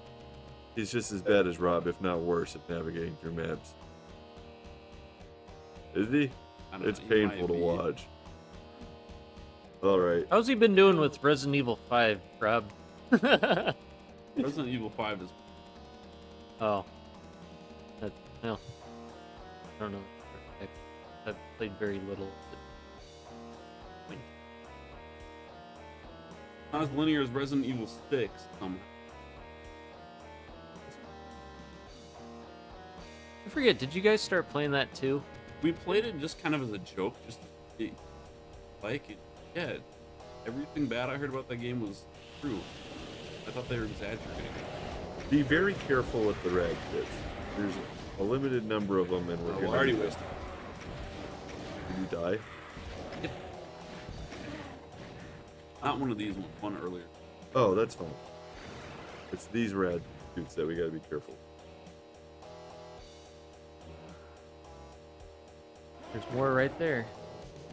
He's just as bad as Rob, if not worse, at navigating through maps. Is he? I don't It's know, he painful might to be. watch. Alright. How's he been doing with Resident Evil 5, Rob? Resident Evil 5 is. Oh. Well, I don't know. I've played very little. Not as linear as Resident Evil 6. I forget, did you guys start playing that too? We played it just kind of as a joke, just to be like it. Yeah, everything bad I heard about that game was true. I thought they were exaggerating. Be very careful with the rag pits. There's a limited number of them, and we're Oh, gonna already be- wasted. Did you die? Not one of these, one earlier. Oh, that's fine. It's these rad suits that we gotta be careful. There's more right there.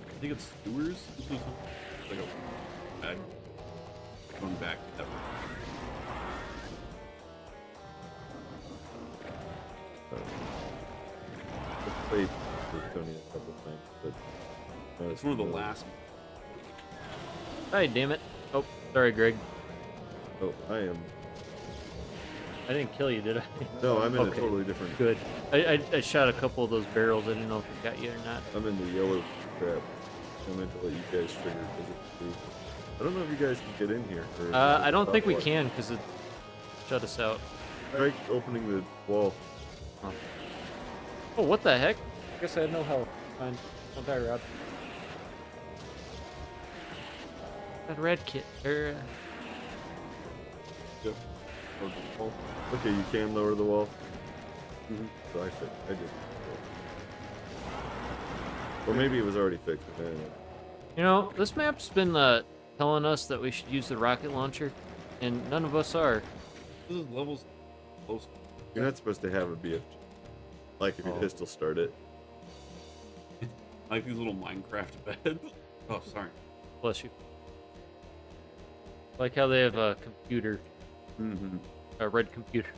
I think it's skewers. This was like a bag going back to that. played with Tony a couple times, but It's one of the last. Hey, damn it. Oh, sorry, Greg. Oh, I am. I didn't kill you, did I? No, I'm in Okay. a totally different. Good. I shot a couple of those barrels. I didn't know if it got you or not. I'm in the yellow trap. I meant to let you guys trigger because it's free. I don't know if you guys can get in here. Or if I it's don't think we blocked. can because it shut us out. Try opening the wall. Oh, what the heck? I guess I had no health. Fine. Don't die, Rob. That red kit. Yep. Okay, you can lower the wall. So I did. Or maybe it was already fixed. I don't know. You know, this map's been telling us that we should use the rocket launcher, and none of us are. This is levels close. You're not supposed to have a BFG. Like if you pistol start it. I like these little Minecraft beds. Oh, sorry. Bless you. Like how they have a computer, Mm-hmm. a red computer,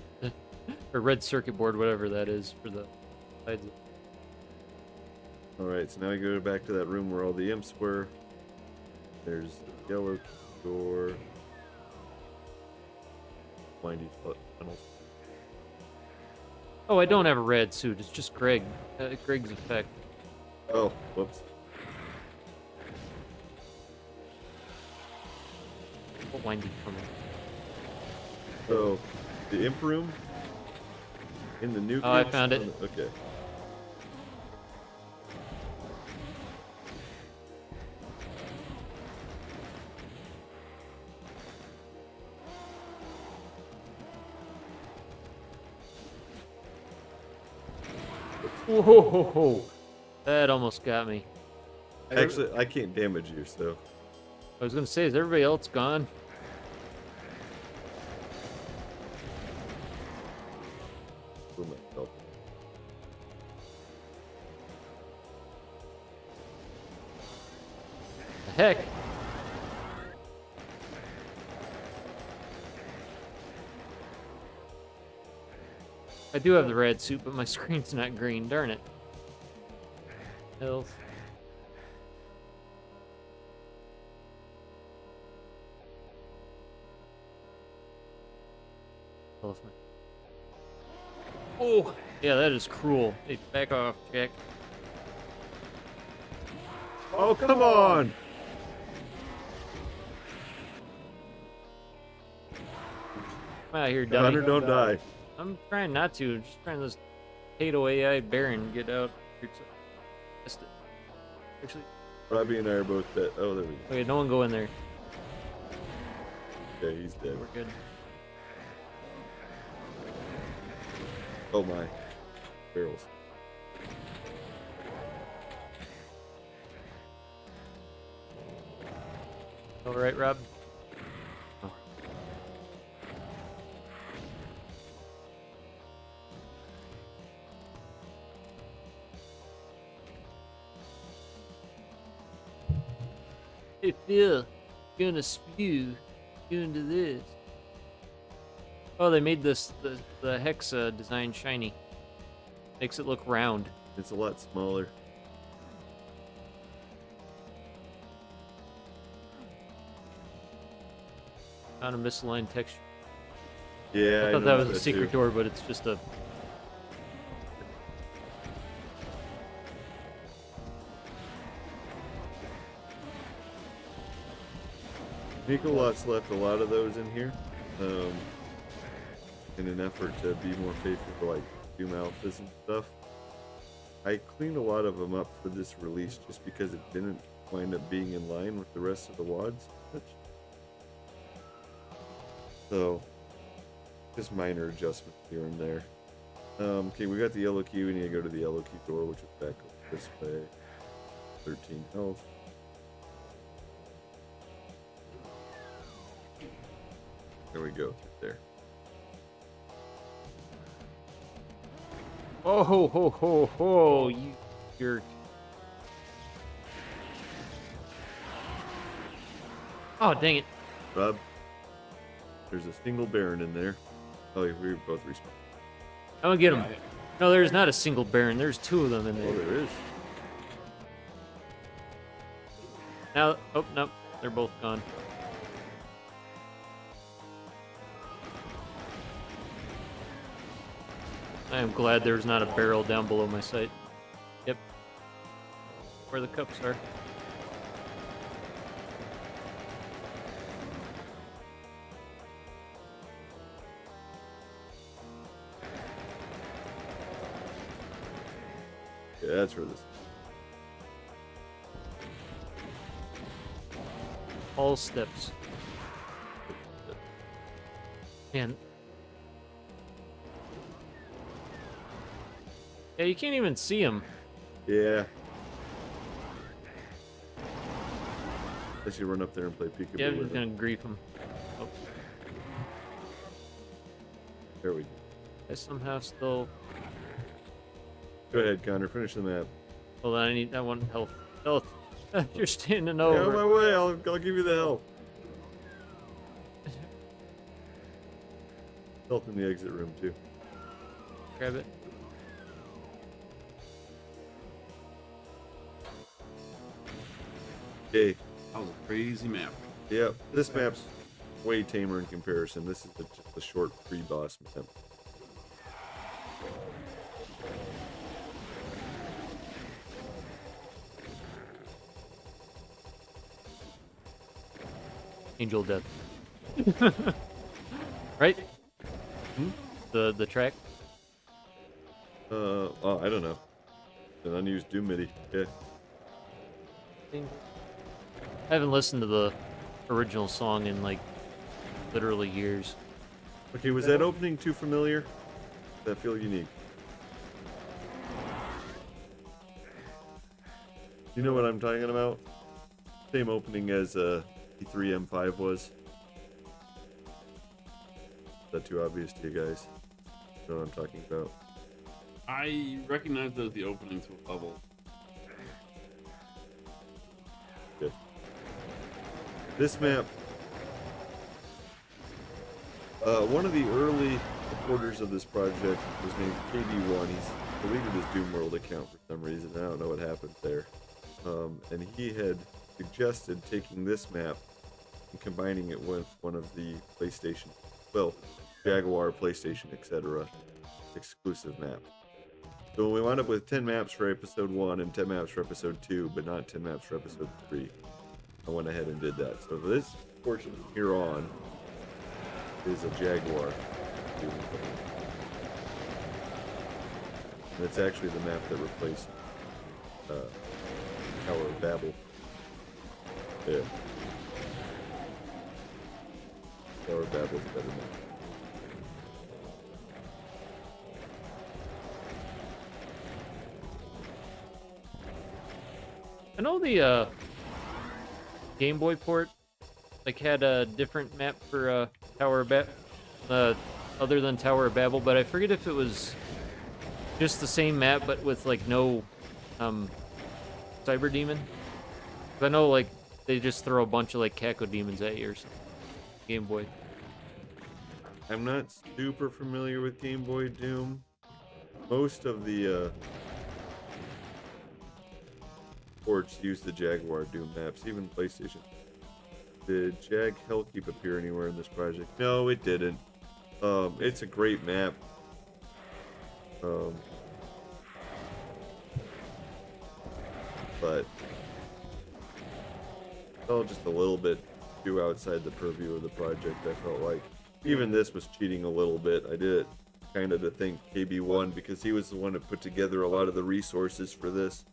or red circuit board, whatever that is for the sides. Alright, so now we go back to that room where all the imps were. There's the yellow door. Windy tunnels. Oh, I don't have a red suit. It's just Greg. Greg's effect. Oh, whoops. What windy tunnel? So, the imp room in the nucleus. Oh, I found it. Okay. Whoa, ho, ho, ho. That almost got me. Actually, I can't damage you, so. I was gonna say, is everybody else gone? Pull myself. The heck? I do have the red suit, but my screen's not green. Darn it. Health. Health. Oh, yeah, that is cruel. Hey, back off, Jack. Oh, come on! Come out here, dummy. Hunter, don't die. I'm trying not to. Just trying to potato AI Baron get out. Missed it. Actually, Robbie and I are both dead. Oh, there we go. okay, no one go in there. Okay, he's dead. We're good. Oh my. Barrels. All right, Rob. If you're gonna spew, do into this. Oh, they made the hexa design shiny. Makes it look round. It's a lot smaller. Found a misaligned texture. Yeah, I thought that was a noticed secret too. door, but it's just a. Nicolot's left a lot of those in here, in an effort to be more faithful to like Doom Alphas and stuff. I cleaned a lot of them up for this release just because it didn't wind up being in line with the rest of the WADs. So, just minor adjustments here and there. Okay, we got the yellow key. We need to go to the yellow key door, which is back this way. 13 health. There we go, through there. Oh ho ho ho ho! You're. Oh dang it! Rob, there's a single Baron in there. Oh, we both respawn. I'm gonna get him. No, there's not a single Baron. There's two of them in Oh, there. there is. Now, oh, nope. They're both gone. I am glad there's not a barrel down below my sight. Yep. Where the cups are. Yeah, that's where this. All steps. Man. Yeah, you can't even see him. Yeah. Unless you run up there and play peekaboo Yeah, I'm with just him. gonna grief him. Oh, There we go. I somehow still. Go ahead, Connor. Finish the map. Hold on, I want health. Health. You're standing Get out of over. my way. I'll give you the health. Health in the exit room too. Grab it. Okay. That was a crazy map. Yep. This map's way tamer in comparison. This is just a short pre-boss map. Angel death. Right? Hmm? The track. Oh, I don't know. An unused Doom MIDI. Yeah. I haven't listened to the original song in like literally years. Okay, was that opening too familiar? Does that feel unique? You know what I'm talking about? Same opening as E3 M5 was. Is that too obvious to you guys? You know what I'm talking about? I recognize that as the opening to a level. Good. This map, one of the early supporters of this project was named KB1. He's deleted his Doom World account for some reason. I don't know what happened there. And he had suggested taking this map and combining it with one of the PlayStation, well, Jaguar, PlayStation, etc. exclusive maps. So we wound up with 10 maps for episode 1 and 10 maps for episode 2, but not 10 maps for episode 3. I went ahead and did that. So this portion from here on is a Jaguar. And it's actually the map that replaced Tower of Babel. Yeah. Tower of Babel's a better map. I know the Game Boy port like had a different map for Tower of other than Tower of Babel, but I forget if it was just the same map but with like no Cyber Demon. 'Cause I know like they just throw a bunch of like Caco demons at you or something. Game Boy. I'm not super familiar with Game Boy Doom. Most of the ports use the Jaguar Doom maps, even PlayStation. Did Jag Hellkeep appear anywhere in this project? No, it didn't. It's a great map. But felt just a little bit too outside the purview of the project, I felt like. Even this was cheating a little bit. I did it kind of to thank KB1 because he was the one that put together a lot of the resources for this.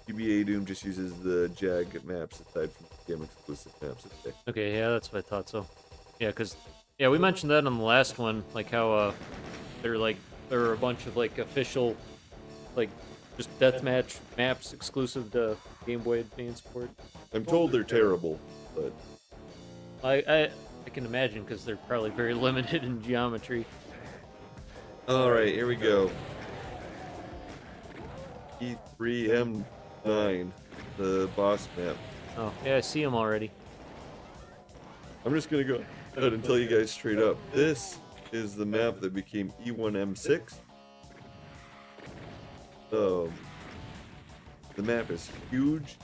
GBA Doom just uses the Jag maps aside from game exclusive maps. Okay, yeah, that's what I thought so. Yeah, because yeah, we mentioned that on the last one, like how there were a bunch of like official like just deathmatch maps exclusive to Game Boy Advance port. I'm told they're terrible, but I can imagine because they're probably very limited in geometry. all right, here we go. E3M9, the boss map. Oh, yeah, I see them already. I'm just gonna go ahead and tell you guys straight up. This is the map that became E1M6. The map is huge.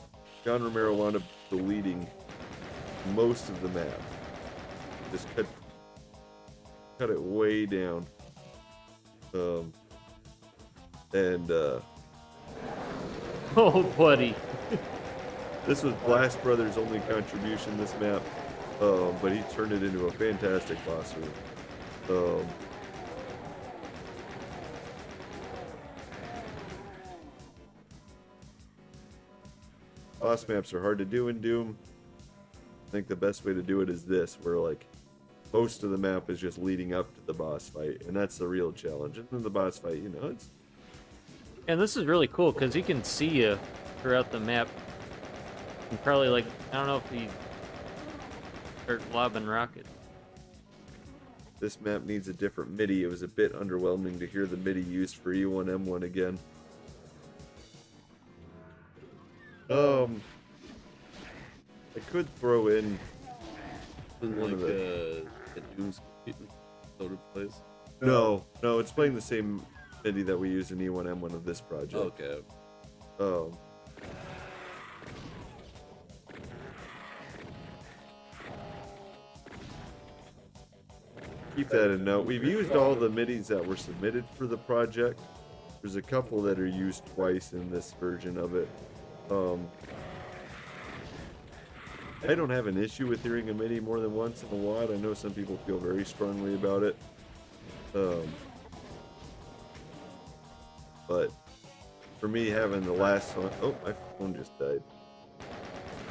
John Romero wound up deleting most of the map. Just cut it way down. Oh, buddy. This was Blast Brothers' only contribution, this map, but he turned it into a fantastic boss room. Boss maps are hard to do in Doom. I think the best way to do it is this, where like most of the map is just leading up to the boss fight, and that's the real challenge. And then the boss fight, you know, it's... And this is really cool because he can see you throughout the map. And probably like, I don't know if he start lobbing rockets. This map needs a different MIDI. It was a bit underwhelming to hear the MIDI used for E1M1 again. I could throw in Something one like of the... Doom's loaded place. No, it's playing the same MIDI that we use in E1M1 of this project. Okay. Keep that in note. We've used all the MIDIs that were submitted for the project. There's a couple that are used twice in this version of it. I don't have an issue with hearing a MIDI more than once in a while. I know some people feel very strongly about it. But for me, having the last song... Oh, my phone just died.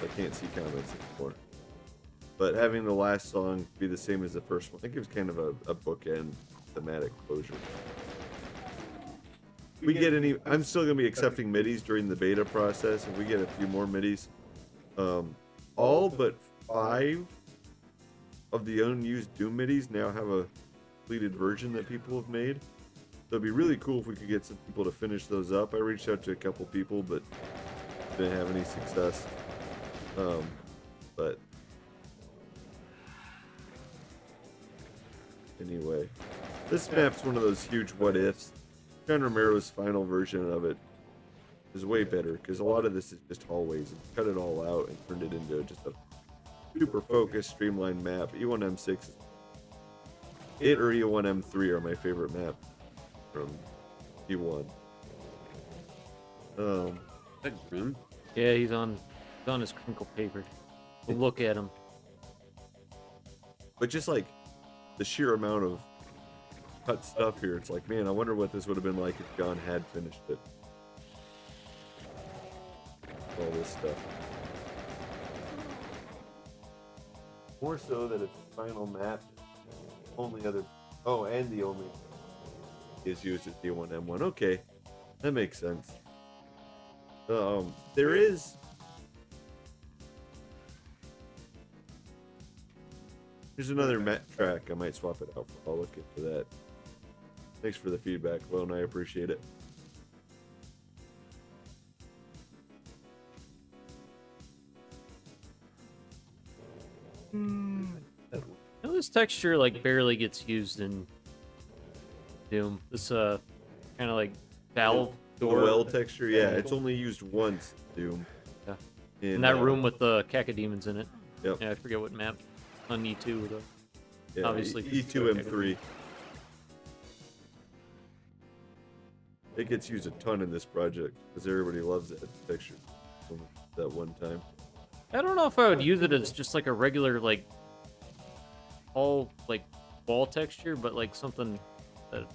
I can't see comments anymore. But having the last song be the same as the first one, it gives kind of a bookend thematic closure. If we get any... I'm still going to be accepting MIDIs during the beta process. If we get a few more MIDIs... all but 5 of the unused Doom MIDIs now have a completed version that people have made. So it'd be really cool if we could get some people to finish those up. I reached out to a couple people, but didn't have any success. But anyway, this map's one of those huge what ifs. John Romero's final version of it is way better because a lot of this is just hallways, and cut it all out and turned it into just a super focused, streamlined map. E1M6, it or E1M3 are my favorite map from E1. That Grim? Yeah, he's on his crinkle paper. We'll look at him. But just like the sheer amount of cut stuff here, it's like, man, I wonder what this would have been like if John had finished it. All this stuff. More so that it's the final map. Only other... Oh, and the only is used as D1M1. Okay, that makes sense. There is... There's another map track. I might swap it out. I'll look into that. Thanks for the feedback, Lone. I appreciate it. You know, this texture like barely gets used in Doom. This kind of like valve The door. well texture, yeah, it's only used once in Doom. Yeah. In In that room with the cacodemons in it. Yep. Yeah, I forget what map. On E2 though. Yeah, Obviously. E2M3. It gets used a ton in this project because everybody loves that texture from that one time. I don't know if I would use it as just like a regular like all like wall texture, but like something that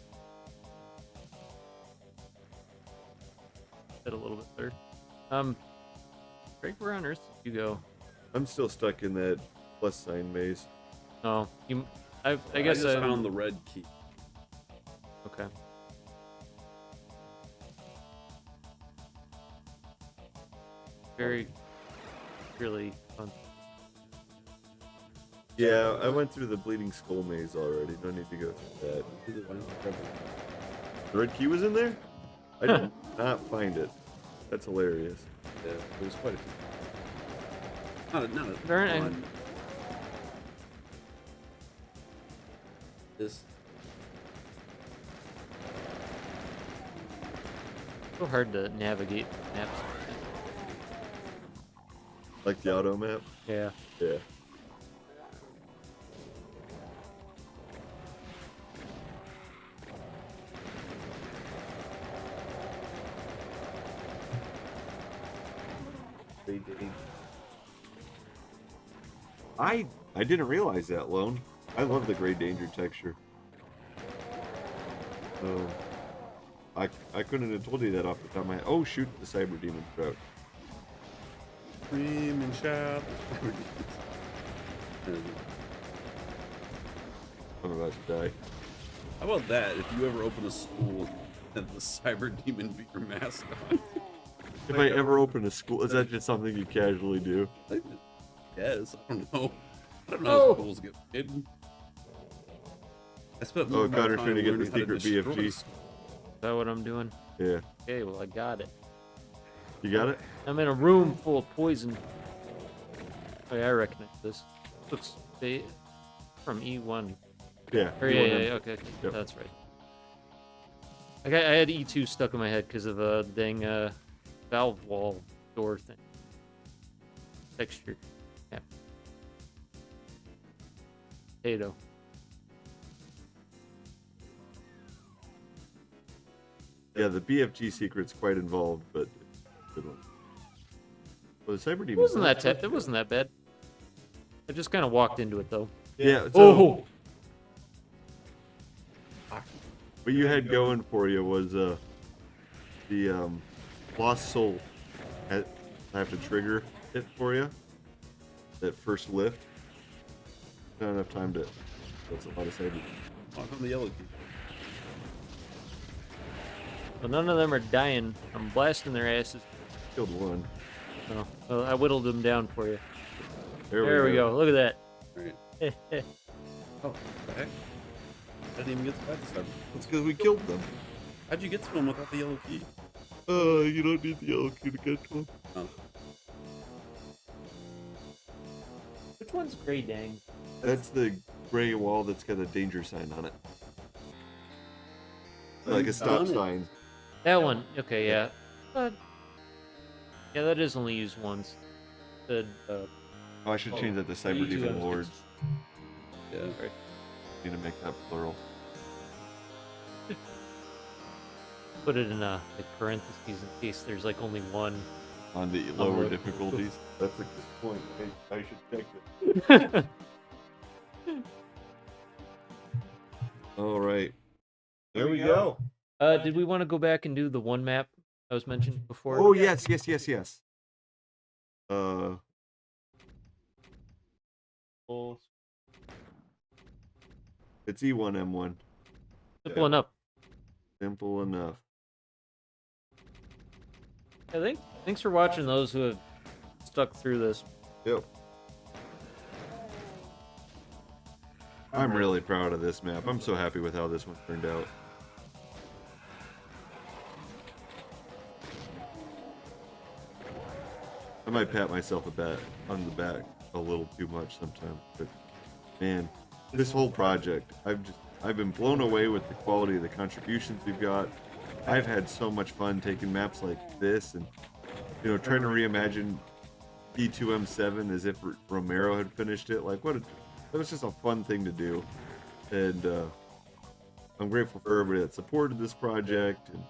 a little bit better. Greg, where on earth did you go? I'm still stuck in that plus sign maze. Oh, I I guess just found the red key. Okay. Very, really fun. Yeah, I went through the Bleeding Skull maze already. No need to go through that. The red key was in there? I did not find it. That's hilarious. Yeah, there was quite a few. Not a There aren't ton. This So hard to navigate maps. Like the auto map? Yeah. Yeah. I didn't realize that, Lone. I love the gray danger texture. I couldn't have told you that off the top of my head. Oh shoot, the cyber demon trout. Scream and shout. I'm about to die. How about that? If you ever open a school and the cyber demon be your mascot. If I ever open a school, is that just something you casually do? Yes, I don't know. I don't know Oh. how schools get hidden. I spent more Oh, of my Connor's time trying to get the learning how to secret destroy BFG. Is that what I'm doing? Yeah. Okay, well, I got it. You got it? I'm in a room full of poison. Oh, yeah, I recognize this. Looks from E1. Yeah. Or, you yeah, want yeah, him. yeah, okay. Yep. That's right. I had E2 stuck in my head because of a dang valve wall door thing. Texture. Yeah. Potato. Yeah, the BFG secret's quite involved, but good one. Well, the cyber It demon. wasn't it wasn't that bad. I just kind of walked into it though. Yeah. So Oh! what you had going for you was the lost soul. I have to trigger it for you. That first lift. Not enough time to. That's a lot of cyber. Walk on the yellow key. Well, none of them are dying. I'm blasting their asses. Killed one. Oh, well, I whittled them down for you. There we go. Look at Alright. that. Oh, what the heck? I didn't even get to fight this time. That's because we killed them. How'd you get to him without the yellow key? You don't need the yellow key to get to them. Oh. Which one's gray dang? That's the gray wall that's got a danger sign on it. Like a stop Done it. sign. That one. Okay, yeah. Yeah, that is only used once. The Oh, I should change that to Cyber E2 Demon was Lords. Yeah. Need to make that plural. put it in like parentheses in case there's like only one. On the Oh, lower look. difficulties. That's a good point. I should check it. All right. There we go. Did we want to go back and do the one map I was mentioned before? Oh, yes. It's E1M1. Simple enough. Simple enough. Thanks for watching those who have stuck through this. Yep. I'm really proud of this map. I'm so happy with how this one turned out. I might pat myself on the back a little too much sometimes, but man, this whole project, I've been blown away with the quality of the contributions we've got. I've had so much fun taking maps like this and trying to reimagine E2M7 as if Romero had finished it. Like that was just a fun thing to do, and I'm grateful for everybody that supported this project and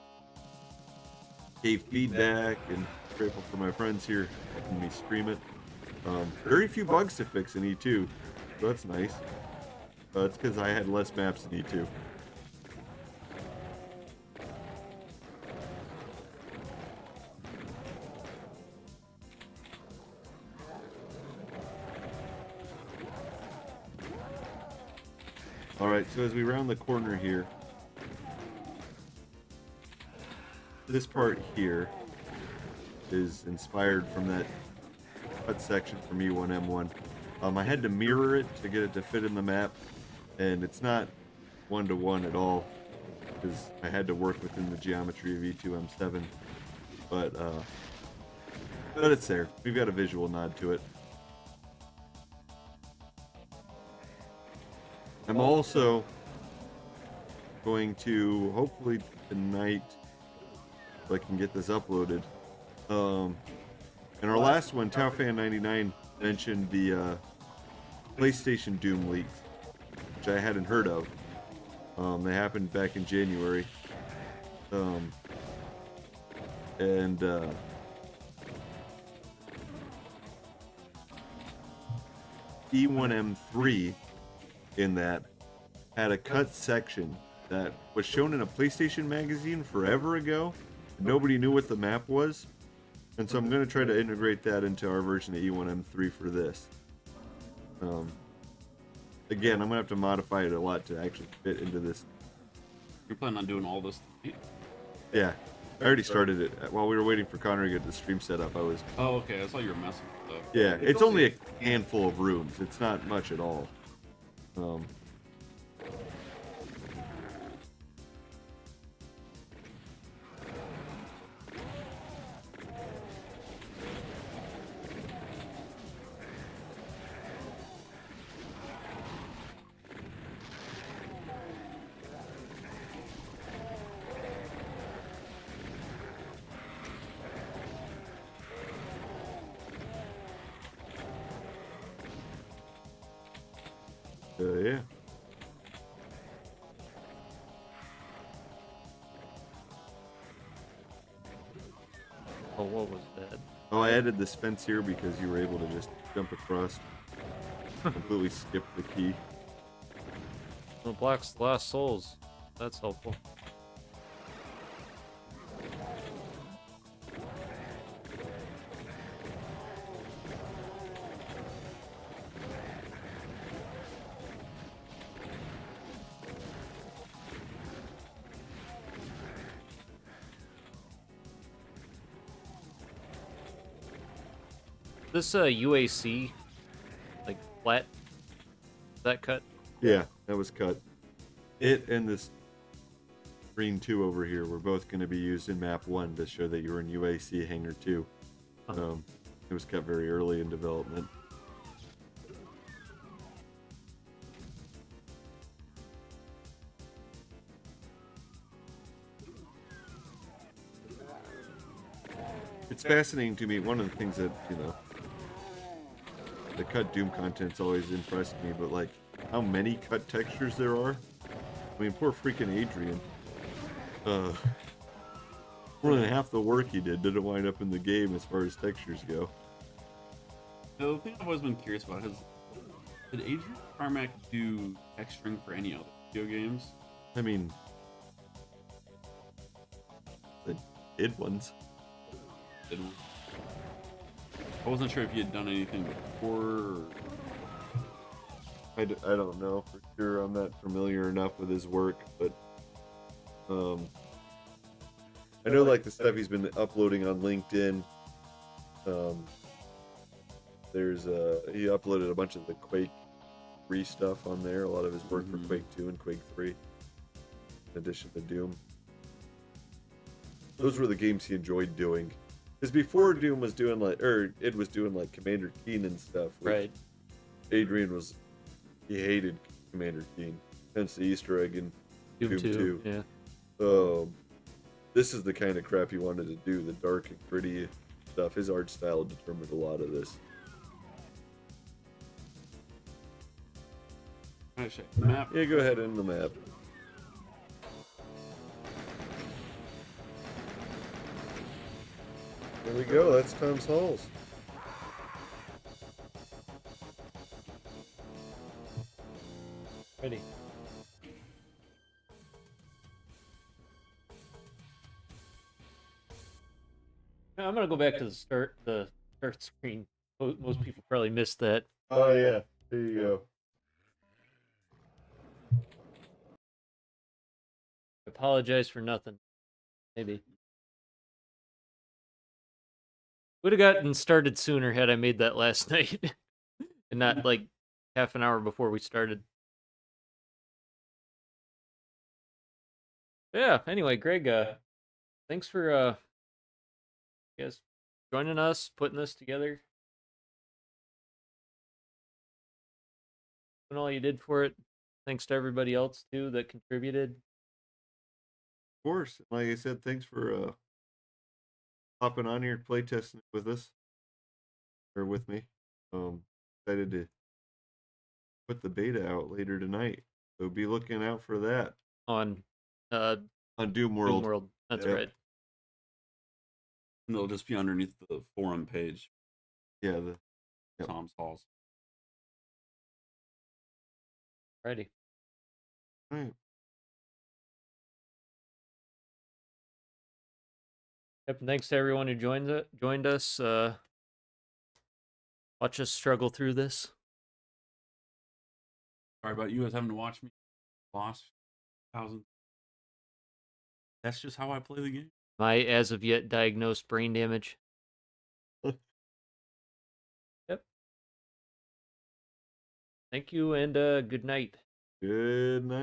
gave feedback, and grateful for my friends here helping me stream it. Very few bugs to fix in E2, so that's nice. It's because I had less maps in E2. Alright, so as we round the corner here, this part here is inspired from that cut section from E1M1. I had to mirror it to get it to fit in the map, and it's not one-to-one at all, because I had to work within the geometry of E2M7, but it's there. We've got a visual nod to it. I'm also going to, hopefully tonight, so I can get this uploaded. And our last one, Taofan99 mentioned the PlayStation Doom leaks, which I hadn't heard of. They happened back in January. E1M3 in that had a cut section that was shown in a PlayStation magazine forever ago. Nobody knew what the map was. And so I'm going to try to integrate that into our version of E1M3 for this. Again, I'm going to have to modify it a lot to actually fit into this. You're planning on doing all this? Yeah, I already started it. While we were waiting for Connor to get the stream set up, I was... Oh, okay. I saw you were messing with stuff. Yeah, it's only a handful of rooms. It's not much at all. Yeah. Oh, what was that? Oh, I added this fence here because you were able to just jump across. Completely skip the key. It blocks lost souls. That's helpful. This UAC, like flat, is that cut? Yeah, that was cut. It and this green 2 over here were both going to be used in map 1 to show that you were in UAC Hangar 2. It was cut very early in development. It's fascinating to me. One of the things that, you know, the cut Doom content's always impressed me, but like how many cut textures there are. I mean, poor freaking Adrian. More than half the work he didn't wind up in the game as far as textures go. The thing I've always been curious about is, did Adrian Carmack do texturing for any other video games? I mean, the id ones. I wasn't sure if you had done anything before. Or... I don't know for sure. I'm not familiar enough with his work, but I know like the stuff he's been uploading on LinkedIn. There's he uploaded a bunch of the Quake 3 stuff on there. A lot of his work for Quake 2 and Quake 3, in addition to Doom. Those were the games he enjoyed doing. Because before Doom was doing like, or it was doing like Commander Keen and stuff. Right. Adrian he hated Commander Keen. Hence the Easter egg in Doom 2. Yeah. This is the kind of crap he wanted to do, the dark and gritty stuff. His art style determined a lot of this. Can I check the map? Yeah, go ahead in the map. There we go, that's Tom's Halls. Ready. Now, I'm gonna go back to the start screen. Most people probably missed that. Oh yeah, there you go. Apologize for nothing. Maybe. Would have gotten started sooner had I made that last night. And not like half an hour before we started. Yeah, anyway, Greg, thanks for joining us, putting this together. Doing all you did for it. Thanks to everybody else too that contributed. Of course. Like I said, thanks for hopping on here playtesting with us or with me. Excited to put the beta out later tonight, so be looking out for that On on Doom Doom World. World. That's Yep. right. And it'll just be underneath the forum page, Yeah, Yep. Tom's Halls. Righty. all right. Yep, and thanks to everyone who joined us. Watch us struggle through this. Sorry about you guys having to watch me. Lost 1,000. That's just how I play the game. My as of yet diagnosed brain damage. Yep. Thank you and good night. Good night.